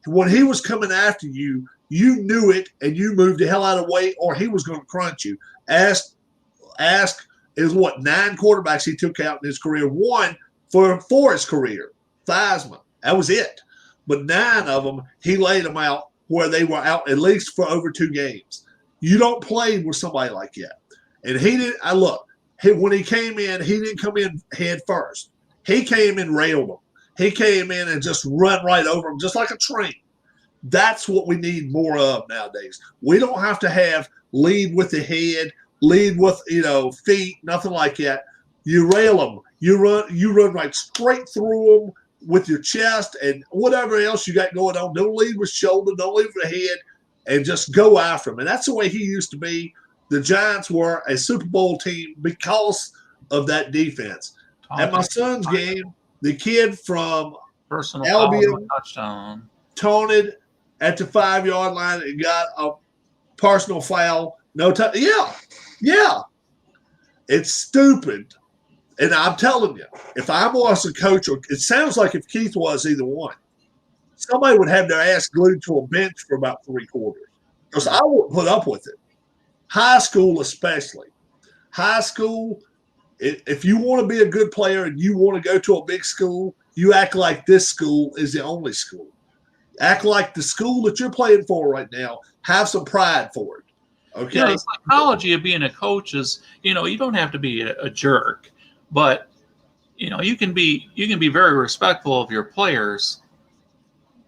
When he was coming after you, you knew it and you moved the hell out of the way or he was going to crunch you. Ask is what 9 quarterbacks he took out in his career. 1 for his career, Theismann. That was it. But 9 of them, he laid them out where they were out at least for over 2 games. You don't play with somebody like that. And he didn't. When he came in, he didn't come in head first. He came in, railed them. He came in and just run right over them, just like a train. That's what we need more of nowadays. We don't have to have lead with the head, lead with feet, nothing like that. You rail them. You run right straight through them with your chest and whatever else you got going on. Don't lead with shoulder, don't lead with the head, and just go after them. And that's the way he used to be. The Giants were a Super Bowl team because of that defense. At my son's game, the kid from personal Albion touchdown taunted at the 5-yard line and got a personal foul. No touch. Yeah. It's stupid. And I'm telling you, if I was a coach, or it sounds like if Keith was either one, somebody would have their ass glued to a bench for about 3 quarters. Because I wouldn't put up with it. High school especially. High school, if you want to be a good player and you want to go to a big school, you act like this school is the only school. Act like the school that you're playing for right now. Have some pride for it. Okay. Yeah, the psychology of being a coach is, you don't have to be a jerk, but you can be very respectful of your players,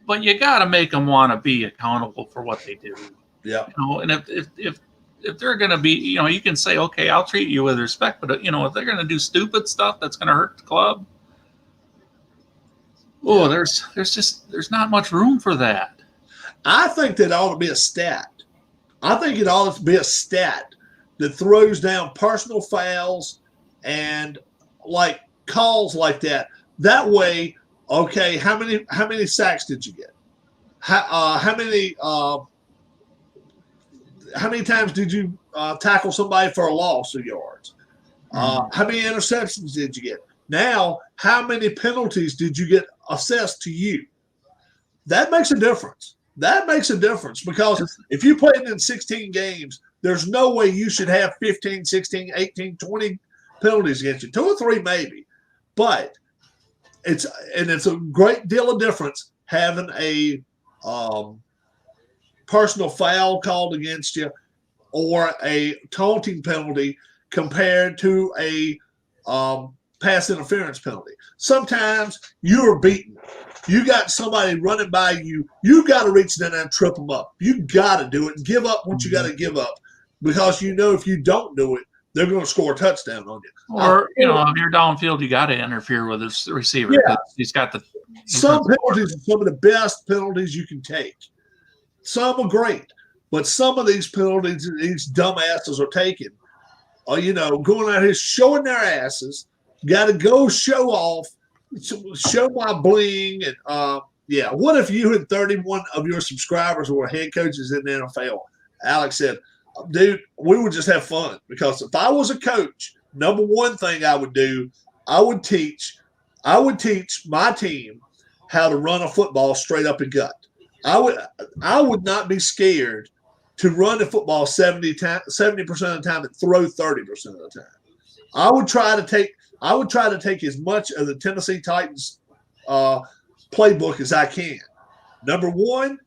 but you got to make them want to be accountable for what they do. Yeah. And if they're going to be, you can say, okay, I'll treat you with respect, but if they're going to do stupid stuff that's going to hurt the club, there's not much room for that. I think that ought to be a stat. I think it ought to be a stat that throws down personal fouls and like calls like that. That way, okay, how many sacks did you get? How many times did you tackle somebody for a loss of yards? How many interceptions did you get? Now, how many penalties did you get assessed to you? That makes a difference. Because if you played in 16 games, there's no way you should have 15, 16, 18, 20 penalties against you. 2 or 3 maybe. But it's a great deal of difference having a personal foul called against you or a taunting penalty compared to a pass interference penalty. Sometimes you're beaten. You got somebody running by you. You got to reach down and trip them up. You got to do it and give up what you got to give up because if you don't do it, they're going to score a touchdown on you. Or, if you're downfield, you got to interfere with the receiver. Yeah. He's got some penalties are some of the best penalties you can take. Some are great, but some of these penalties these dumbasses are taking going out here showing their asses, got to go show off, show my bling. And what if you and 31 of your subscribers were head coaches in the NFL? Alex said, dude, we would just have fun because if I was a coach, number one thing I would do, I would teach my team how to run a football straight up and gut. I would not be scared to run the football 70% of the time and throw 30% of the time. I would try to take as much of the Tennessee Titans playbook as I can. Number one,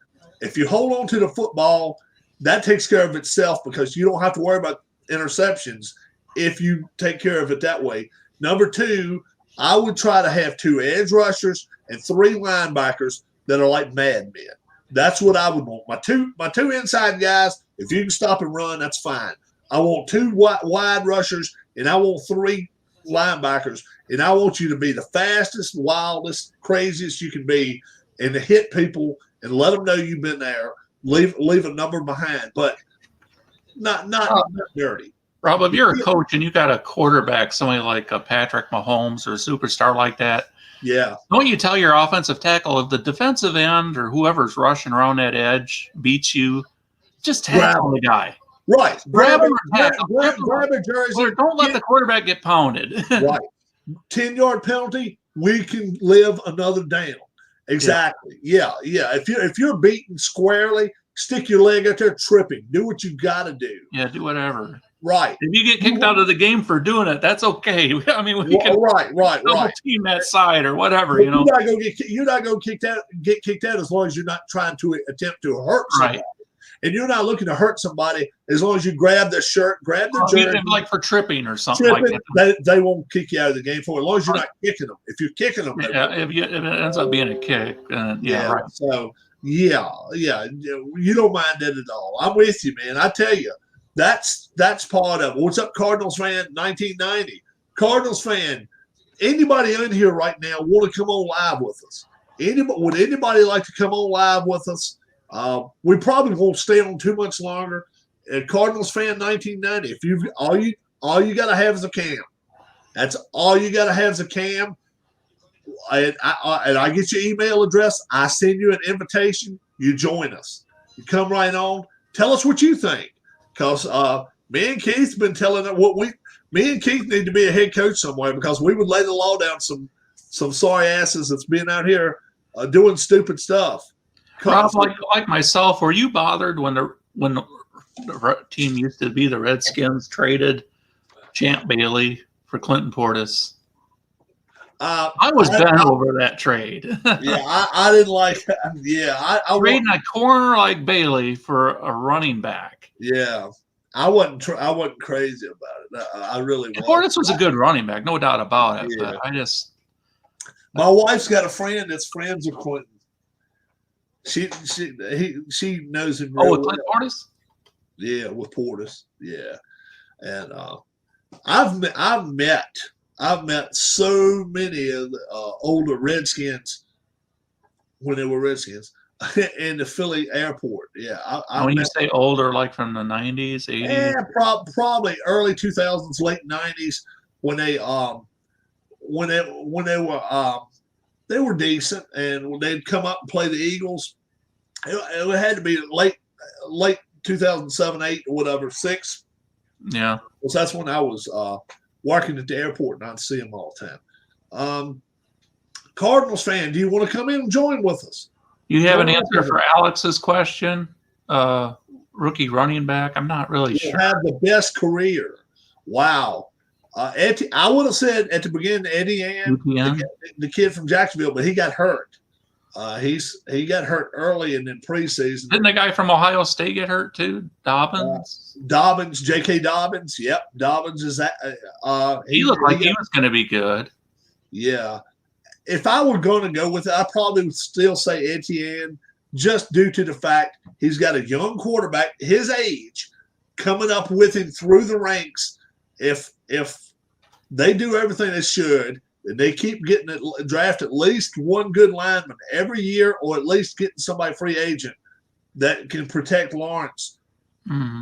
if you hold on to the football, that takes care of itself because you don't have to worry about interceptions if you take care of it that way. Number two, I would try to have 2 edge rushers and 3 linebackers that are like madmen. That's what I would want. My two inside guys, if you can stop and run, that's fine. I want 2 wide rushers, and I want 3 linebackers, and I want you to be the fastest, wildest, craziest you can be, and to hit people and let them know you've been there. Leave a number behind, but not dirty. Rob, if you're a coach and you got a quarterback, somebody like a Patrick Mahomes or a superstar like that, Yeah. don't you tell your offensive tackle if the defensive end or whoever's rushing around that edge beats you, just tackle the guy. Right. Grab him or grab tackle. a jersey. Don't let the quarterback get pounded. Right. 10-yard penalty, we can live another down. Exactly. Yeah. If you're beaten squarely, stick your leg out there tripping. Do what you got to do. Yeah, do whatever. Right. If you get kicked out of the game for doing it, that's okay. I mean, we can double team that side or whatever, you know. You're not going to get kicked out as long as you're not trying to attempt to hurt somebody. Right. And you're not looking to hurt somebody as long as you grab their shirt, grab their jersey. Like for tripping or something like that. They won't kick you out of the game for it, as long as you're not kicking them. If you're kicking them, if it ends up being a kick, right. So yeah, you don't mind that at all. I'm with you, man. I tell you, that's part of it. What's up, Cardinals fan? 1990 Cardinals fan. Anybody in here right now want to come on live with us? Would anybody like to come on live with us? We probably won't stay on too much longer. Cardinals fan 1990. If you all you got to have is a cam. That's all you got to have is a cam. And I get your email address. I send you an invitation. You join us. You come right on. Tell us what you think. Because me and Keith been telling it me and Keith need to be a head coach somewhere because we would lay the law down some sorry asses that's been out here doing stupid stuff. Rob, like myself, were you bothered when the team used to be the Redskins traded Champ Bailey for Clinton Portis? I was bent over that trade. I didn't like. Yeah, I trading a corner like Bailey for a running back. Yeah, I wasn't crazy about it. I really wasn't. Portis was a good running back, no doubt about it. Yeah. But my wife's got a friend that's friends with Clinton. She knows him. With Clinton Portis? Yeah, with Portis. Yeah, and I've met so many of the older Redskins when they were Redskins in the Philly airport. Yeah, when you say older, like from the 90s, 80s? Yeah, probably early 2000s, late 90s when they they were decent and when they'd come up and play the Eagles. It had to be late 2007, 8 or whatever, 6. Yeah, because that's when I was working at the airport and I'd see them all the time. Cardinals fan, do you want to come in and join with us? You have an answer for Alex's question? Rookie running back? I'm not really sure. Have the best career. Wow. I would have said at the beginning Eddie Ann, the kid from Jacksonville, but he got hurt. He got hurt early and in preseason. Didn't the guy from Ohio State get hurt too? Dobbins? J.K. Dobbins. Yep, Dobbins is that. He looked like he was going to be good. Yeah. If I were going to go with it, I probably would still say Etienne, just due to the fact he's got a young quarterback, his age, coming up with him through the ranks. If they do everything they should, and they keep getting draft at least one good lineman every year, or at least getting somebody free agent that can protect Lawrence,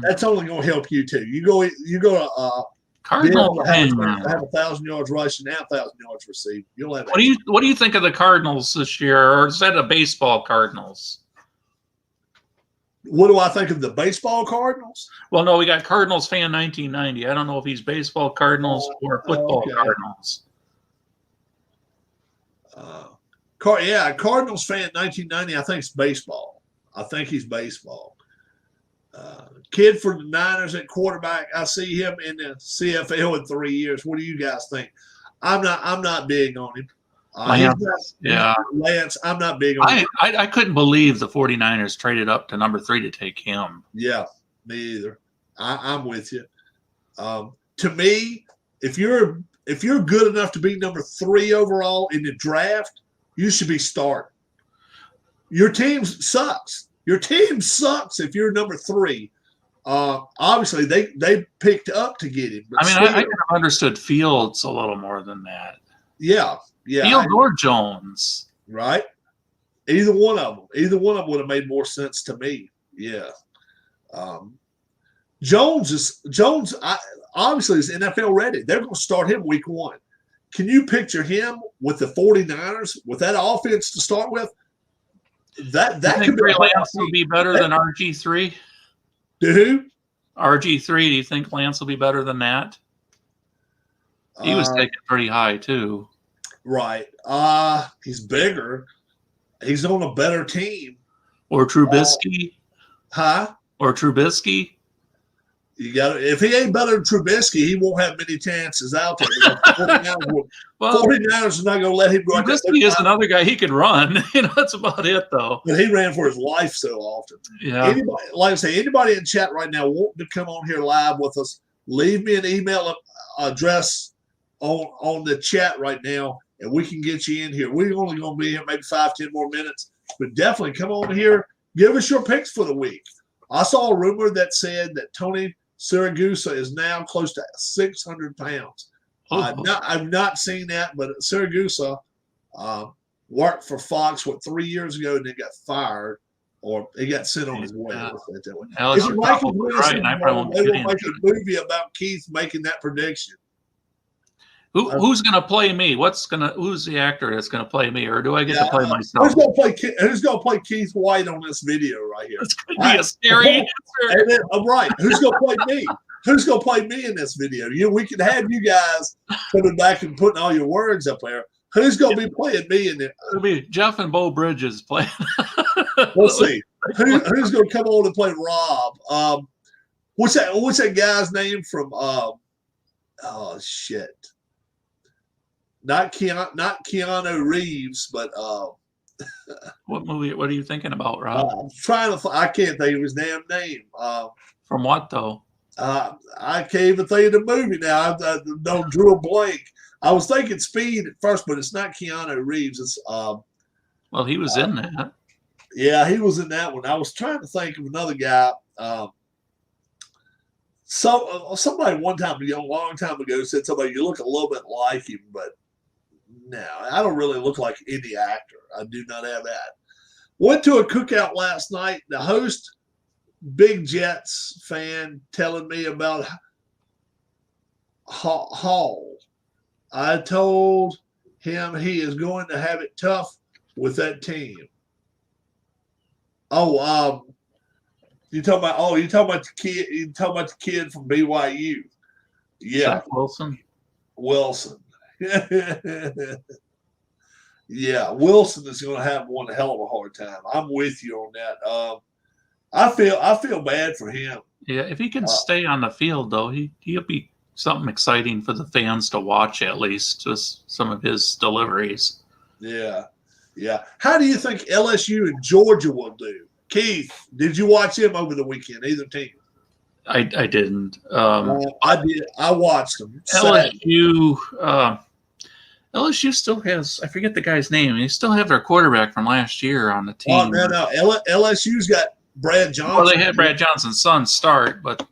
that's only going to help you too. You go to Cardinals have 1,000 yards rushing and 1,000 yards receiving. You'll have. What do you think of the Cardinals this year, or is that the baseball Cardinals? What do I think of the baseball Cardinals? Well, no, we got Cardinals fan 1990. I don't know if he's baseball Cardinals or football Cardinals. Cardinals fan 1990. I think it's baseball. I think he's baseball. Kid for the Niners at quarterback. I see him in the CFL in 3 years. What do you guys think? I'm not big on him. Lance, I'm not big on him. I couldn't believe the 49ers traded up to number 3 to take him. Yeah, me either. I'm with you. To me, if you're good enough to be number 3 overall in the draft, you should be starting. Your team sucks. Your team sucks if you're number 3. Obviously, they picked up to get him. But I kind of understood Fields a little more than that. Yeah. Fields or Jones. Right? Either one of them. Either one of them would have made more sense to me. Yeah. Jones obviously is NFL ready. They're going to start him week 1. Can you picture him with the 49ers with that offense to start with? That could be Lance will be better than RG3. Who? RG3. Do you think Lance will be better than that? He was taken pretty high too. Right. He's bigger. He's on a better team. Or Trubisky. Or Trubisky. You got if he ain't better than Trubisky, he won't have many chances out there. 49ers are not going to let him go. Trubisky is another guy he could run. That's about it, though. But he ran for his life so often. Yeah. Like I say, anybody in chat right now wanting to come on here live with us, leave me an email address on the chat right now, and we can get you in here. We're only going to be here maybe 5-10 more minutes, but definitely come on here. Give us your picks for the week. I saw a rumor that said that Tony Siragusa is now close to 600 pounds. I've not seen that, but Siragusa worked for Fox 3 years ago and then got fired, or he got sent on his way. Alex, you're probably right, and I probably they will make a movie about Keith making that prediction. Who's going to play me? Who's the actor that's going to play me, or do I get to play myself? Who's going to play Keith White on this video right here? It's going to be a scary answer. Right. Who's going to play me? Who's going to play me in this video? We can have you guys coming back and putting all your words up there. Who's going to be playing me in it? It'll be Jeff and Bo Bridges playing. We'll see. Who's going to come on and play Rob? What's that guy's name from? Oh shit. Not Keanu Reeves, but what movie? What are you thinking about, Rob? I'm trying to. I can't think of his damn name. From what though? I can't even think of the movie now. I drew a blank. I was thinking Speed at first, but it's not Keanu Reeves. It's well, he was in that. Yeah, he was in that one. I was trying to think of another guy. Somebody one time, a long time ago, said somebody you look a little bit like him, but no, I don't really look like any actor. I do not have that. Went to a cookout last night. The host, big Jets fan, telling me about Hall. I told him he is going to have it tough with that team. You talking about the kid? You talking about the kid from BYU? Yeah, Zach Wilson. Yeah, Wilson is going to have one hell of a hard time. I'm with you on that. I feel bad for him. Yeah, if he can stay on the field, though, he'll be something exciting for the fans to watch. At least just some of his deliveries. Yeah. How do you think LSU and Georgia will do? Keith, did you watch him over the weekend? Either team? I didn't. I did. I watched them. LSU still has, I forget the guy's name. They still have their quarterback from last year on the team. Oh, no. LSU's got Brad Johnson. Well, they had Brad Johnson's son start, but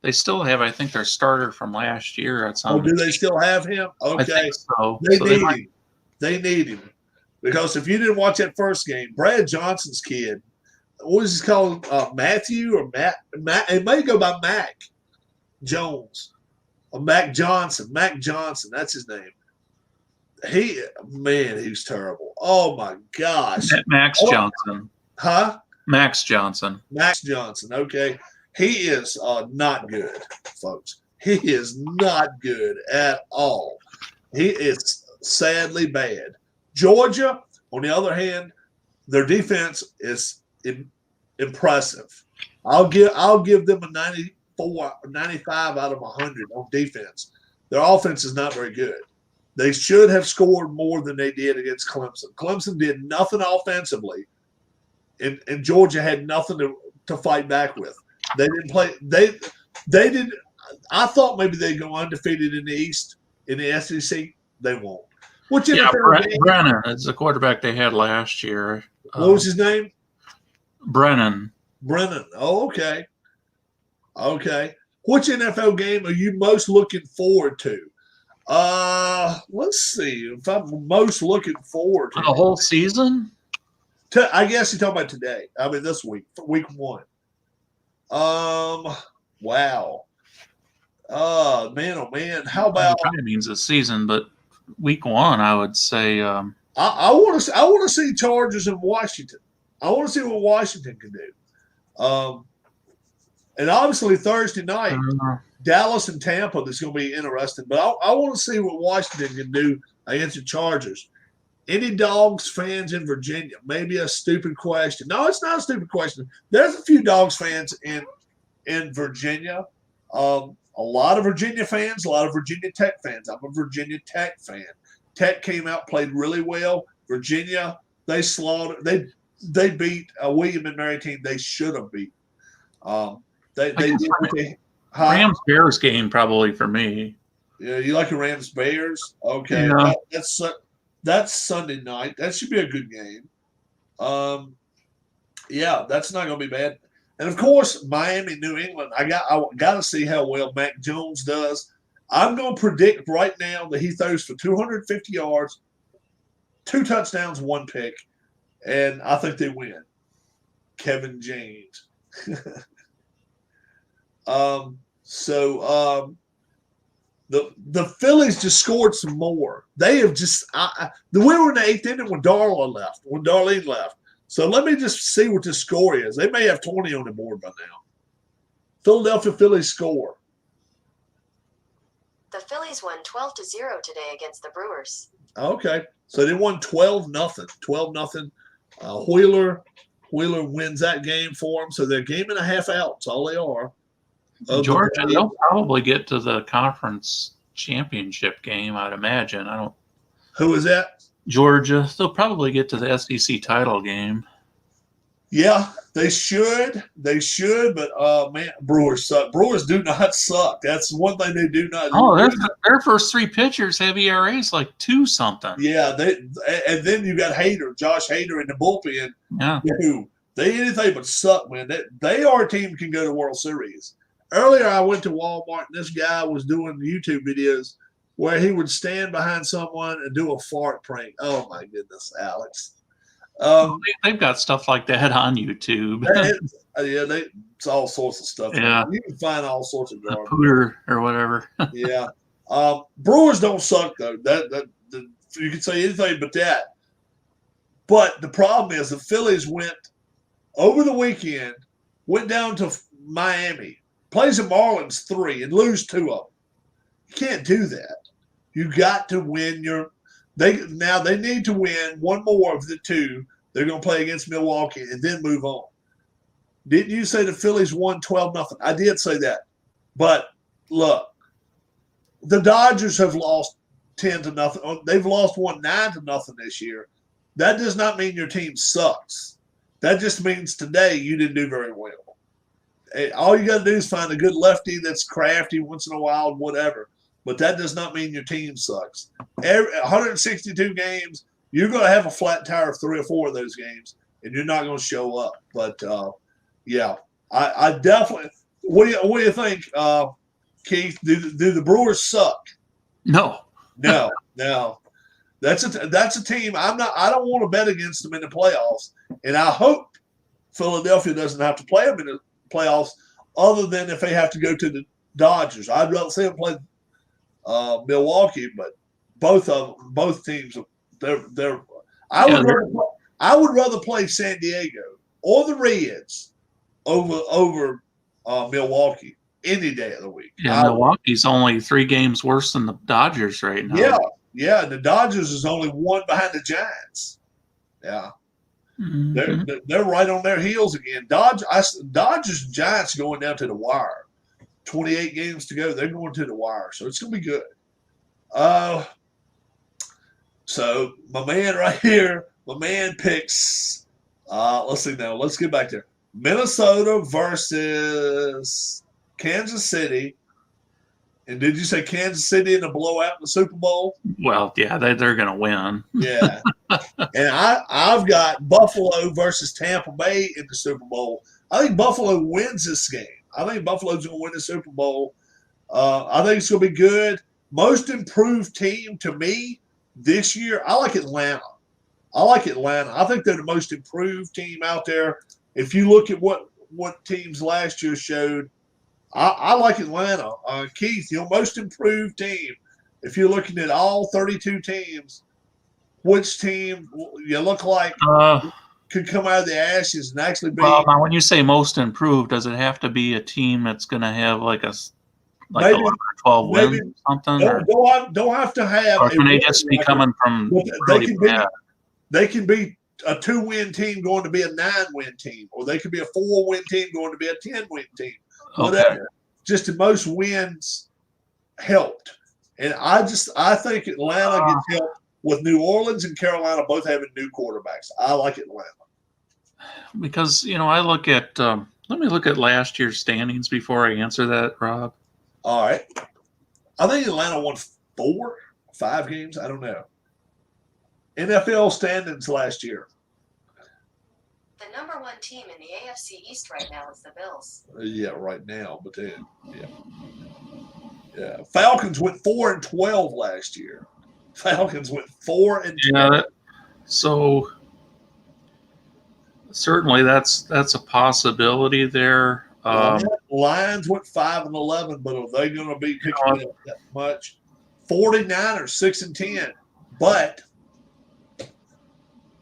they still have, I think, their starter from last year at some. Oh, do they still have him? Okay. I think so. They need him. Because if you didn't watch that first game, Brad Johnson's kid, what is he called? Matthew or Matt? It may go by Mac Jones or Mac Johnson. Mac Johnson, that's his name. He's terrible. Oh my gosh. Max Johnson. Huh? Max Johnson. Max Johnson. Okay. He is not good, folks. He is not good at all. He is sadly bad. Georgia, on the other hand, their defense is impressive. I'll give them a 94, 95 out of 100 on defense. Their offense is not very good. They should have scored more than they did against Clemson. Clemson did nothing offensively, and Georgia had nothing to fight back with. They didn't play. They did. I thought maybe they'd go undefeated in the East in the SEC. They won't. Which Brennan is the quarterback they had last year. What was his name? Brennan. Oh, okay. Okay. Which NFL game are you most looking forward to? Let's see. If I'm most looking forward to the whole season? I guess you're talking about today. I mean, this week, week 1. Wow. Man, oh man. How about? It means the season, but week 1, I would say. I want to see Chargers in Washington. I want to see what Washington can do. And obviously Thursday night, Dallas and Tampa. That's going to be interesting. But I want to see what Washington can do against the Chargers. Any Dogs fans in Virginia? Maybe a stupid question. No, it's not a stupid question. There's a few Dogs fans in Virginia. A lot of Virginia fans, a lot of Virginia Tech fans. I'm a Virginia Tech fan. Tech came out, played really well. Virginia, they slaughtered. They beat a William and Mary team they should have beat. Rams Bears game probably for me. Yeah, you like the Rams Bears? Okay, yeah. That's Sunday night. That should be a good game. Yeah, that's not going to be bad. And of course, Miami, New England. I got to see how well Mac Jones does. I'm going to predict right now that he throws for 250 yards, 2 touchdowns, 1 pick, and I think they win. Kevin James. The Phillies just scored some more. They have just we were in the 8th inning when Darlene left. So let me just see what the score is. They may have 20 on the board by now. Philadelphia Phillies score. The Phillies won 12-0 today against the Brewers. Okay, so they won 12-0. 12-0. Wheeler wins that game for them. So they're game and a half out. That's all they are. Georgia, they'll probably get to the conference championship game, I'd imagine. Who is that? Georgia. They'll probably get to the SEC title game. Yeah, they should. They should, but man, Brewers suck. Brewers do not suck. That's one thing they do not. Oh, their first 3 pitchers have ERAs like 2 something. Yeah, and then you got Josh Hader in the bullpen. Yeah, they anything but suck, man. They are a team that can go to World Series. Earlier, I went to Walmart, and this guy was doing YouTube videos where he would stand behind someone and do a fart prank. Oh my goodness, Alex. They've got stuff like that on YouTube. It's all sorts of stuff. Yeah, you can find all sorts of garbage. Pooter or whatever. Yeah, Brewers don't suck though. You can say anything but that. But the problem is the Phillies went over the weekend, went down to Miami, plays the Marlins 3 and lose 2 of them. You can't do that. You got to win They need to win 1 more of the 2. They're going to play against Milwaukee and then move on. Didn't you say the Phillies won 12-0? I did say that. But look, the Dodgers have lost 10-0. They've lost 9-0 this year. That does not mean your team sucks. That just means today you didn't do very well. All you got to do is find a good lefty that's crafty once in a while, whatever. But that does not mean your team sucks. 162 games, you're going to have a flat tire of 3 or 4 of those games, and you're not going to show up. But, yeah, I definitely – what do you think, Keith? Do the Brewers suck? No. No. That's a team. I don't want to bet against them in the playoffs, and I hope Philadelphia doesn't have to play them in the playoffs other than if they have to go to the Dodgers. I'd rather see them play Milwaukee, but both teams I would rather play San Diego or the Reds over Milwaukee any day of the week. Yeah, Milwaukee's only 3 games worse than the Dodgers right now. Yeah, the Dodgers is only 1 behind the Giants. Yeah. Mhm. They're right on their heels again. Dodgers and Giants going down to the wire. 28 games to go. They're going to the wire, so it's going to be good. So my man right here, my man picks. Let's see now. Let's get back there. Minnesota versus Kansas City. And did you say Kansas City in a blowout in the Super Bowl? Well, yeah, they're going to win. Yeah. And I've got Buffalo versus Tampa Bay in the Super Bowl. I think Buffalo wins this game. I think Buffalo's going to win the Super Bowl. I think it's going to be good. Most improved team to me this year, I like Atlanta. I think they're the most improved team out there. If you look at what teams last year showed, I like Atlanta. Keith, your most improved team. If you're looking at all 32 teams, which team you look like could come out of the ashes and actually be? Well, now when you say most improved, does it have to be a team that's going to have like Maybe, 11 or 12 wins or something? Don't have to have. Or can they just be coming from really bad? They can be a 2-win team going to be a 9-win team, or they could be a 4-win team going to be a 10-win team. Whatever. Okay. Just the most wins helped. And I think Atlanta gets helped with New Orleans and Carolina both having new quarterbacks. I like Atlanta. Because, I look at let me look at last year's standings before I answer that, Rob. All right. I think Atlanta won 4, 5 games. I don't know. NFL standings last year. The number 1 team in the AFC East right now is the Bills. Yeah, right now, but then, yeah. Falcons went 4-12 last year. Falcons went 4-12. Yeah, so certainly that's a possibility there. Lions went 5-11, but are they going to be picking up that much? 49ers 6-10, but.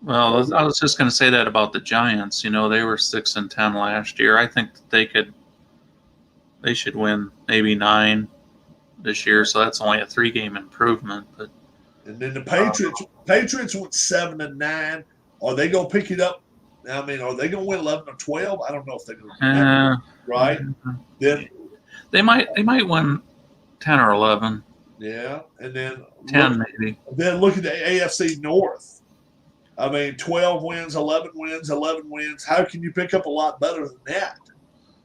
Well, I was just going to say that about the Giants. They were 6-10 last year. I think that they should win maybe 9 this year. So that's only a 3-game improvement. But and then the Patriots went 7-9. Are they going to pick it up? I mean, are they going to win 11 or 12? I don't know if they're going to. Right? Then they might win 10 or 11. Yeah, and then 10 maybe. Then look at the AFC North. I mean, 12 wins, 11 wins, 11 wins. How can you pick up a lot better than that?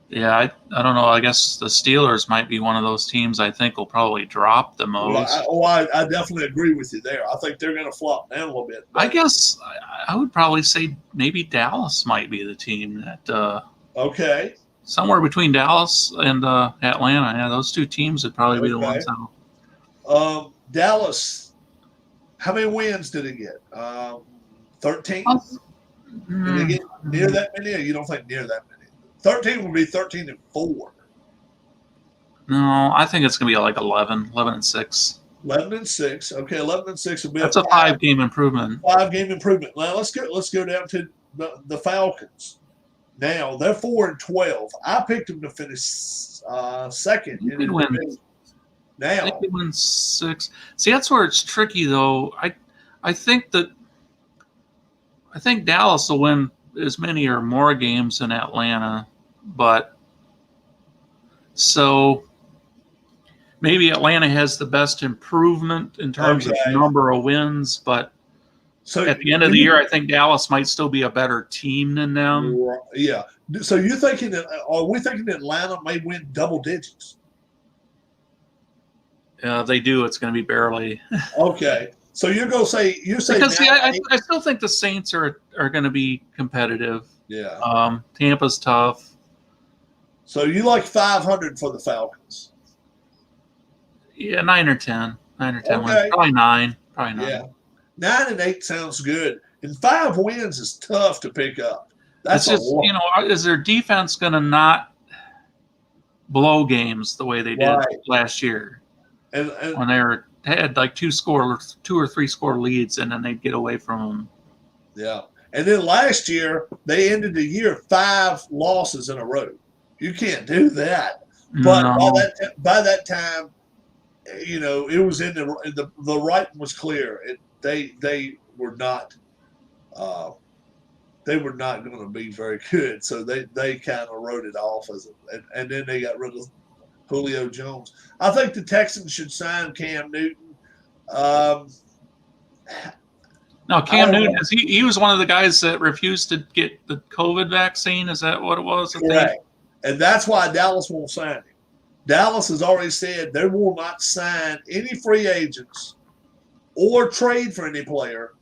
Yeah, I don't know. I guess the Steelers might be one of those teams I think will probably drop the most. Well, I definitely agree with you there. I think they're going to flop down a little bit. I guess I would probably say maybe Dallas might be the team that okay. Somewhere between Dallas and Atlanta. Yeah, those 2 teams would probably be the ones that Dallas, how many wins did it get? 13? Did they get near that many, or you don't think near that many? 13 would be 13-4. No, I think it's going to be like 11-6. 11-6. Okay, 11-6 would be. That's a 5-game improvement. 5-game improvement. Now let's go down to the Falcons. Now they're 4-12. I picked them to finish second. You could win. Now they could win 6. See, that's where it's tricky, though. I think Dallas will win as many or more games than Atlanta, but so maybe Atlanta has the best improvement in terms of number of wins, but at the end of the year, I think Dallas might still be a better team than them. Yeah. So are we thinking that Atlanta may win double digits? They do. It's going to be barely. Okay. So you're going to say because I still think the Saints are going to be competitive. Yeah. Tampa's tough. So you like 500 for the Falcons? Yeah, 9 or 10. 9 or 10 okay. wins. Probably 9. Yeah. 9-8 sounds good. And 5 wins is tough to pick up. That's just, is their defense going to not blow games the way they did last year? And when they had like 2 or 3 score leads, and then they'd get away from them. Yeah. And then last year, they ended the year 5 losses in a row. You can't do that. But by that time, it was in the writing was clear. They were not they were not going to be very good. So they kind of wrote it off and then they got rid of Julio Jones. I think the Texans should sign Cam Newton. Now, Cam Newton, he was one of the guys that refused to get the COVID vaccine. Is that what it was? Correct. And that's why Dallas won't sign him. Dallas has already said they will not sign any free agents or trade for any player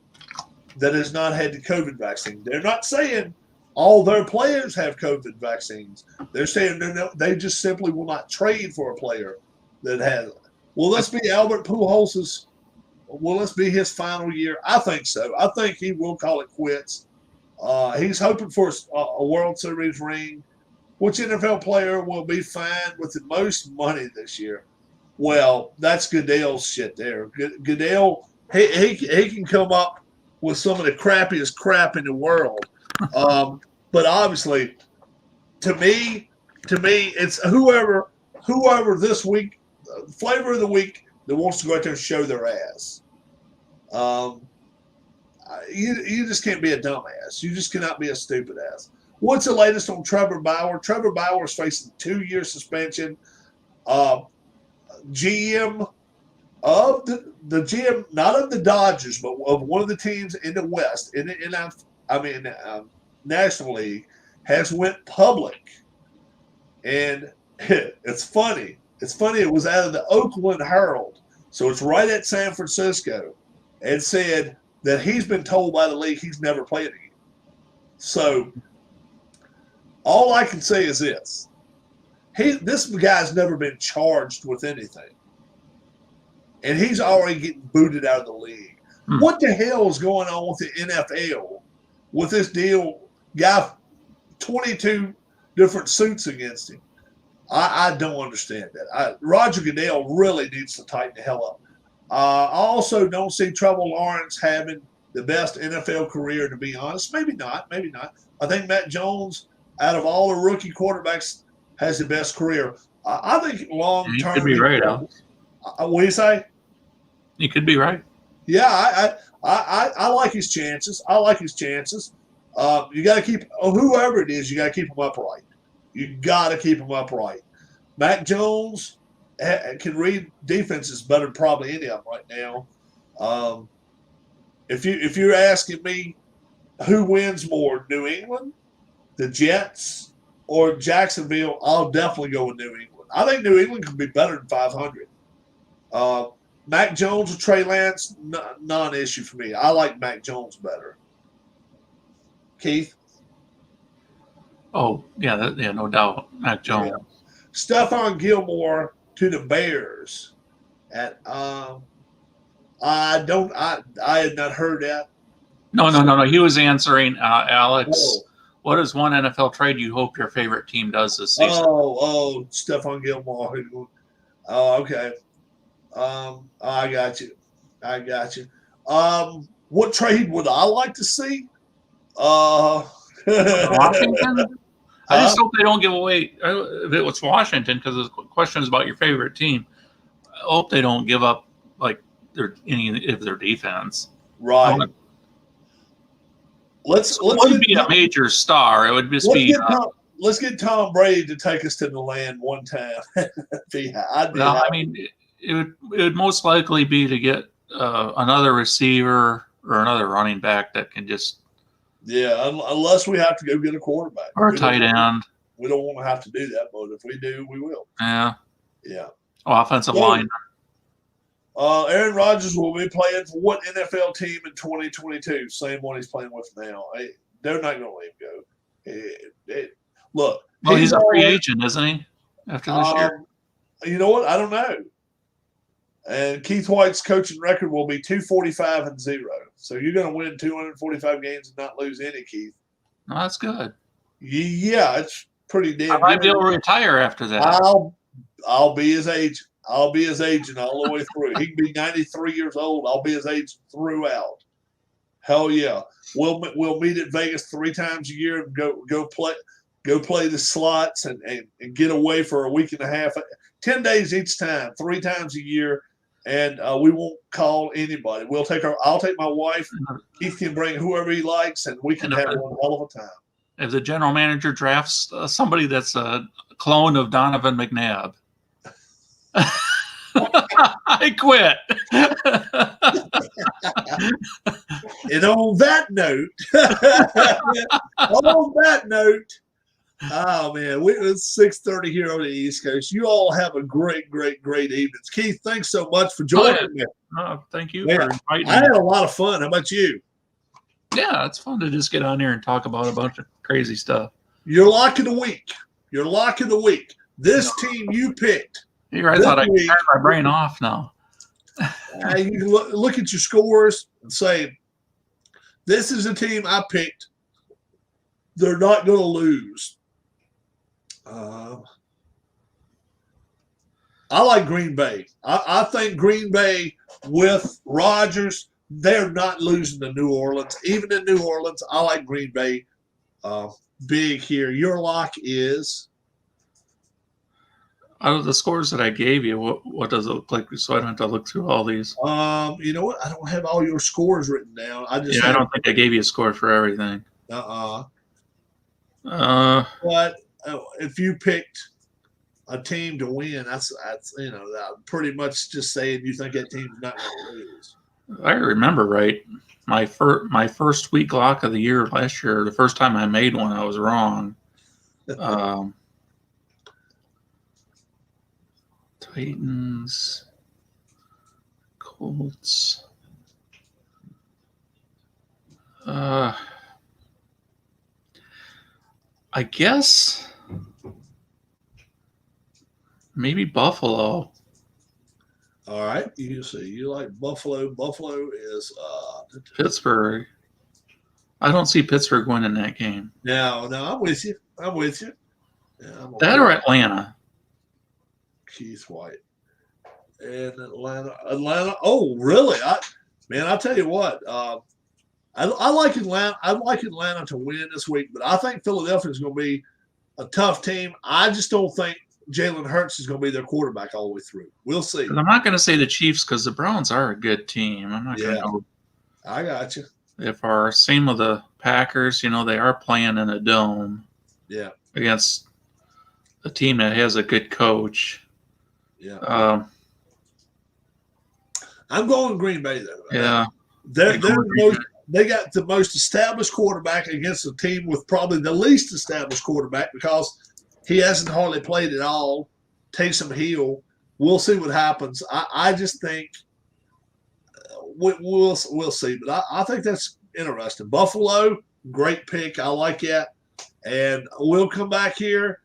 that has not had the COVID vaccine. They're not saying all their players have COVID vaccines. They're saying they just simply will not trade for a player that has. Will this be Albert Pujols' will this be his final year? I think so. I think he will call it quits. He's hoping for a World Series ring. Which NFL player will be fined with the most money this year? Well, that's Goodell's shit there. Goodell, he can come up with some of the crappiest crap in the world. But obviously, to me, it's whoever this week, flavor of the week that wants to go out there and show their ass. You just can't be a dumbass. You just cannot be a stupid ass. What's the latest on Trevor Bauer? Trevor Bauer is facing 2-year suspension. GM of the GM, not of the Dodgers, but of one of the teams in the West, National League, has went public. And it's funny. It's funny. It was out of the Oakland Herald, so it's right at San Francisco, and said that he's been told by the league he's never played again. So all I can say is this. This guy's never been charged with anything. And he's already getting booted out of the league. What the hell is going on with the NFL with this deal? Guy, 22 different suits against him. I don't understand that. Roger Goodell really needs to tighten the hell up. I also don't see Trevor Lawrence having the best NFL career, to be honest. Maybe not. I think Matt Jones, out of all the rookie quarterbacks, has the best career. I think long term. You could be right, Alex. What do you say? You could be right. Yeah, I like his chances. You got to keep whoever it is. You got to keep him upright. You got to keep him upright. Mac Jones can read defenses better than probably any of them right now. If you're asking me who wins more, New England, the Jets, or Jacksonville, I'll definitely go with New England. I think New England could be better than 500. Mac Jones or Trey Lance, non-issue for me. I like Mac Jones better. Keith? Oh, yeah, no doubt. Mac Jones. Yeah. Stephon Gilmore to the Bears. I had not heard that. No. He was answering Alex. Oh. What is one NFL trade you hope your favorite team does this season? Oh, Stephon Gilmore. Oh, okay. I got you. What trade would I like to see? Washington? I just hope they don't give away. If it was Washington, because the question is about your favorite team, I hope they don't give up like any of their defense. Right. Let's wouldn't be a major star. It would just be. Let's get Tom Brady to take us to the land one time. I mean, it would most likely be to get another receiver or another running back that can just. Yeah, unless we have to go get a quarterback or a tight end. We don't want to have to do that, but if we do, we will. Yeah. So, Offensive line. Aaron Rodgers will be playing for what NFL team in 2022? Same one he's playing with now. They're not going to let him go. Look. Well, he's a free agent, isn't he? After this year. You know what? I don't know. And Keith White's coaching record will be 245-0. So you're going to win 245 games and not lose any, Keith. No, that's good. Yeah, it's pretty damn. I might be able to retire after that. I'll be his agent. I'll be his agent all the way through. He can be 93 years old. I'll be his agent throughout. Hell yeah. We'll meet at Vegas 3 times a year and go play the slots and get away for a week and a half. 10 days each time, 3 times a year, and we won't call anybody. I'll take my wife. Keith can bring whoever he likes, and we can And have one hell of a time. if the general manager drafts somebody that's a clone of Donovan McNabb, I quit. And on that note, oh man, it's 6:30 here on the East Coast. You all have a great evening. Keith, thanks so much for joining me. Thank you Man, for inviting I me. had a lot of fun. How about you? Yeah, it's fun to just get on here and talk about a bunch of crazy stuff. Your lock of the week. This team you picked. Here, I thought I could turn my brain off now. You can look at your scores and say, this is a team I picked. They're not going to lose. I like Green Bay. I think Green Bay with Rodgers, they're not losing to New Orleans. Even in New Orleans, I like Green Bay big here. Your lock is? Out of the scores that I gave you, what does it look like? So I don't have to look through all these. You know what? I don't have all your scores written down. I don't think I gave you a score for everything. But if you picked a team to win, that's pretty much just saying you think that team's not going to lose. I remember right. My first week lock of the year last year, the first time I made one, I was wrong. Titans, Colts. I guess maybe Buffalo. All right, you see, you like Buffalo. Buffalo is Pittsburgh. I don't see Pittsburgh winning that game. No, I'm with you. Yeah, that or Atlanta. Keith White and Atlanta. Oh, really? I'll tell you what. I like Atlanta. I like Atlanta to win this week, but I think Philadelphia is going to be a tough team. I just don't think Jalen Hurts is going to be their quarterback all the way through. We'll see. I'm not going to say the Chiefs because the Browns are a good team. I'm not going to go. I got you. If our same with the Packers, they are playing in a dome. Yeah. Against a team that has a good coach. Yeah. I'm going Green Bay though. Yeah. They got the most established quarterback against a team with probably the least established quarterback because he hasn't hardly played at all. Taysom Hill. We'll see what happens. I just think we'll see. But I think that's interesting. Buffalo, great pick. I like that. And we'll come back here.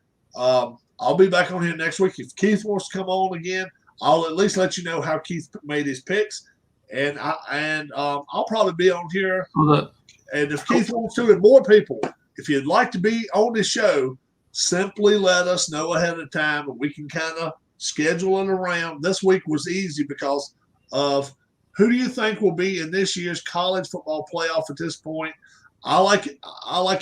I'll be back on here next week. If Keith wants to come on again, I'll at least let you know how Keith made his picks. And I'll probably be on here. And if Keith wants to, and more people, if you'd like to be on the show, simply let us know ahead of time, and we can kind of schedule it around. This week was easy because of who do you think will be in this year's college football playoff at this point? I like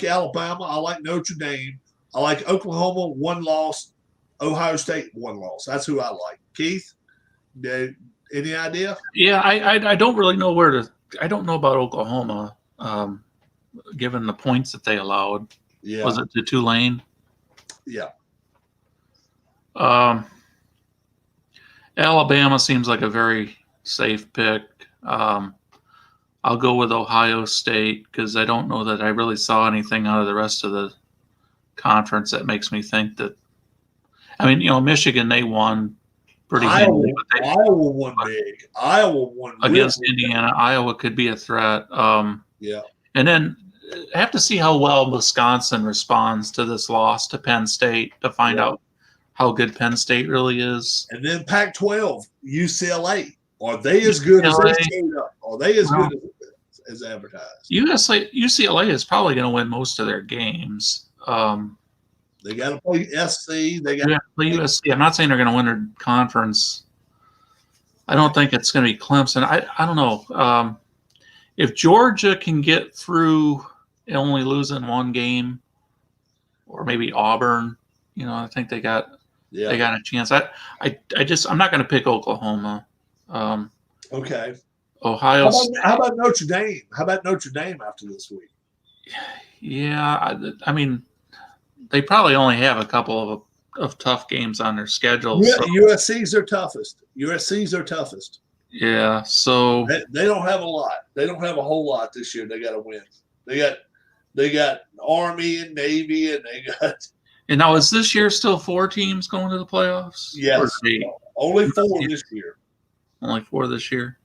Alabama. I like Notre Dame. I like Oklahoma, 1 loss. Ohio State, 1 loss. That's who I like. Keith, any idea? Yeah, I don't really know where to. I don't know about Oklahoma, given the points that they allowed. Yeah. Was it to Tulane? Yeah. Alabama seems like a very safe pick. I'll go with Ohio State because I don't know that I really saw anything out of the rest of the conference that makes me think that. I mean, Michigan, they won pretty handily. Iowa won big. Iowa won against Indiana. Iowa could be a threat. Yeah. And then I have to see how well Wisconsin responds to this loss to Penn State to find out how good Penn State really is. And then Pac-12, UCLA. Are they as good as they showed up? Are they as good as advertised? UCLA is probably going to win most of their games. They got to play SC. They got to play USC. I'm not saying they're going to win their conference. I don't think it's going to be Clemson. I don't know. If Georgia can get through only losing 1 game, or maybe Auburn, I think they got a chance. I'm not going to pick Oklahoma. Okay. Ohio State. How about Notre Dame? How about Notre Dame after this week? Yeah, I mean, they probably only have a couple of tough games on their schedule. Yeah, So, USC's their toughest. USC's their toughest. yeah, so They don't have a lot. They don't have a whole lot this year. They got to win. They got Army and Navy, and they got and now is this year still 4 teams going to the playoffs? yes, Or 8? only 4 this year. Only 4 this year.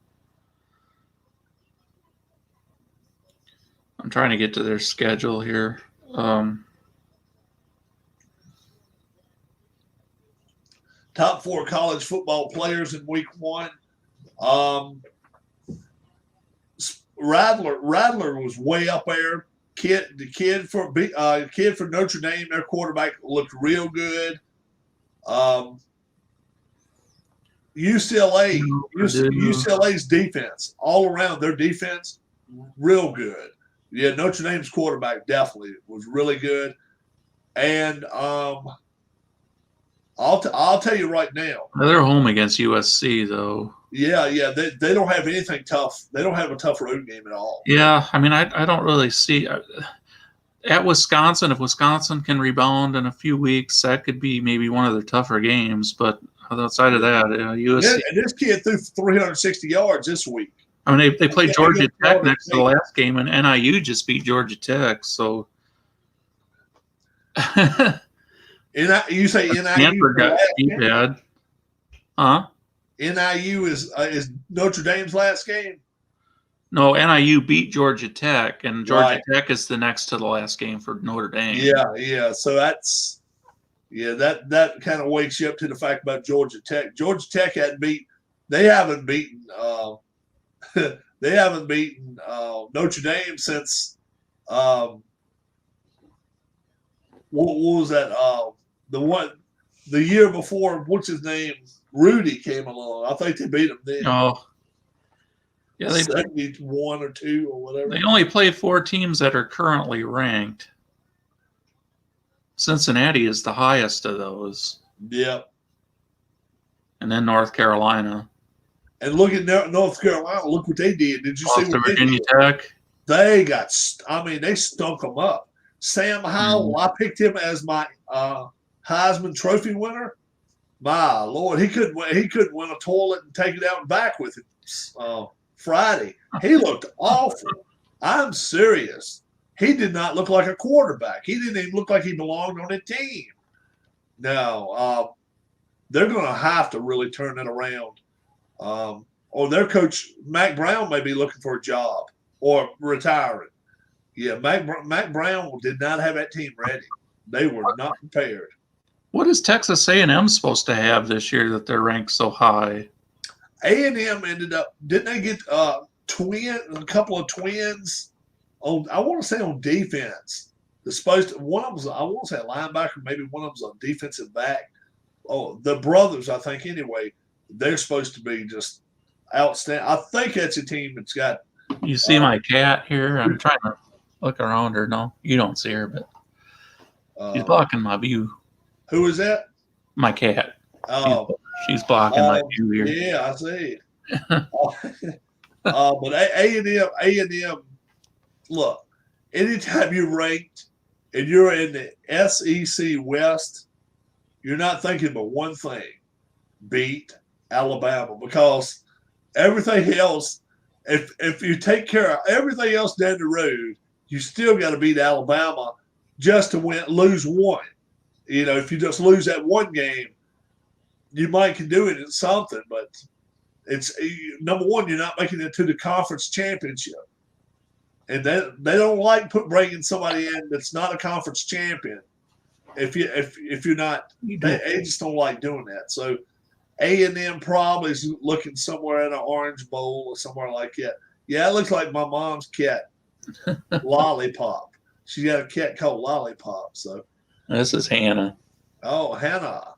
I'm trying to get to their schedule here. Top 4 college football players in week 1. Rattler was way up there. The kid for Notre Dame, their quarterback looked real good. UCLA's defense, all around their defense, real good. Yeah, Notre Dame's quarterback definitely was really good. And I'll tell you right now. They're home against USC though. Yeah, they don't have anything tough. They don't have a tough road game at all. Yeah, I mean, I don't really see at Wisconsin. If Wisconsin can rebound in a few weeks, that could be maybe one of their tougher games. But outside of that, USC. And this kid threw 360 yards this week. I mean, they played Georgia Tech next to the last game, and NIU just beat Georgia Tech. So You say NIU? Stanford got bad, huh? NIU is Notre Dame's last game. No, NIU beat Georgia Tech, and Georgia Right. Tech is the next to the last game for Notre Dame. Yeah. So that kind of wakes you up to the fact about Georgia Tech. Georgia Tech they haven't beaten Notre Dame since what was that? The year before, what's his name? Rudy came along. I think they beat him then. Oh, yeah. They 71 or 2 or whatever. They only play 4 teams that are currently ranked. Cincinnati is the highest of those, Yeah. and then North Carolina. And look at North Carolina. Look what they did. Did you see Lost to what they Virginia did? Tech. They they stunk them up. Sam Howell, I picked him as my Heisman Trophy winner. My Lord, he couldn't win a toilet and take it out and back with him Friday. He looked awful. I'm serious. He did not look like a quarterback. He didn't even look like he belonged on a team. No, they're going to have to really turn it around. Or their coach, Mac Brown, may be looking for a job or retiring. Yeah, Mac Brown did not have that team ready. They were not prepared. What is Texas A&M supposed to have this year that they're ranked so high? A&M ended up, didn't they get a couple of twins? I want to say on defense. One of them was, I want to say a linebacker, maybe one of them was a defensive back. Oh, the brothers, I think anyway, they're supposed to be just outstanding. I think that's a team that's got. You see my cat here? I'm trying to look around her. No, you don't see her, but she's blocking my view. Who is that? My cat. Oh, she's blocking my view here. Yeah, I see. But A&M, look, anytime you're ranked and you're in the SEC West, you're not thinking but one thing: beat Alabama, because everything else, if you take care of everything else down the road, you still got to beat Alabama just to lose one. You know, if you just lose that one game, you might can do it in something, but it's number one, you're not making it to the conference championship, and they don't like bringing somebody in that's not a conference champion. If you're not, they just don't like doing that. So A&M probably is looking somewhere in an Orange Bowl or somewhere like that. Yeah, it looks like my mom's cat, Lollipop. She got a cat called Lollipop. So this is Hannah. Oh, Hannah.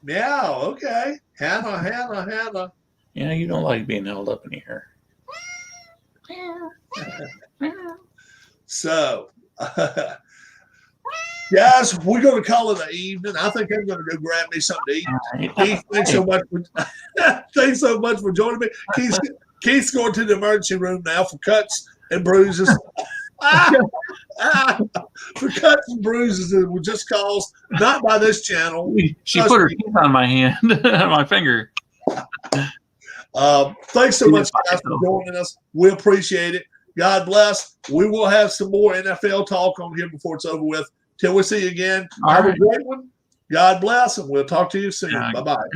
Meow. Okay, Hannah. Yeah, you don't like being held up in here. So Guys, we're going to call it an evening. I think I'm going to go grab me something to eat. Keith, thanks so much for joining me. Keith's going to the emergency room now for cuts and bruises. For cuts and bruises that were just caused not by this channel. She put her teeth on my hand, my finger. Thanks so much, guys, for joining us. We appreciate it. God bless. We will have some more NFL talk on here before it's over with. Till we see you again. Have a great one. God bless, and we'll talk to you soon. Yeah, Bye-bye. good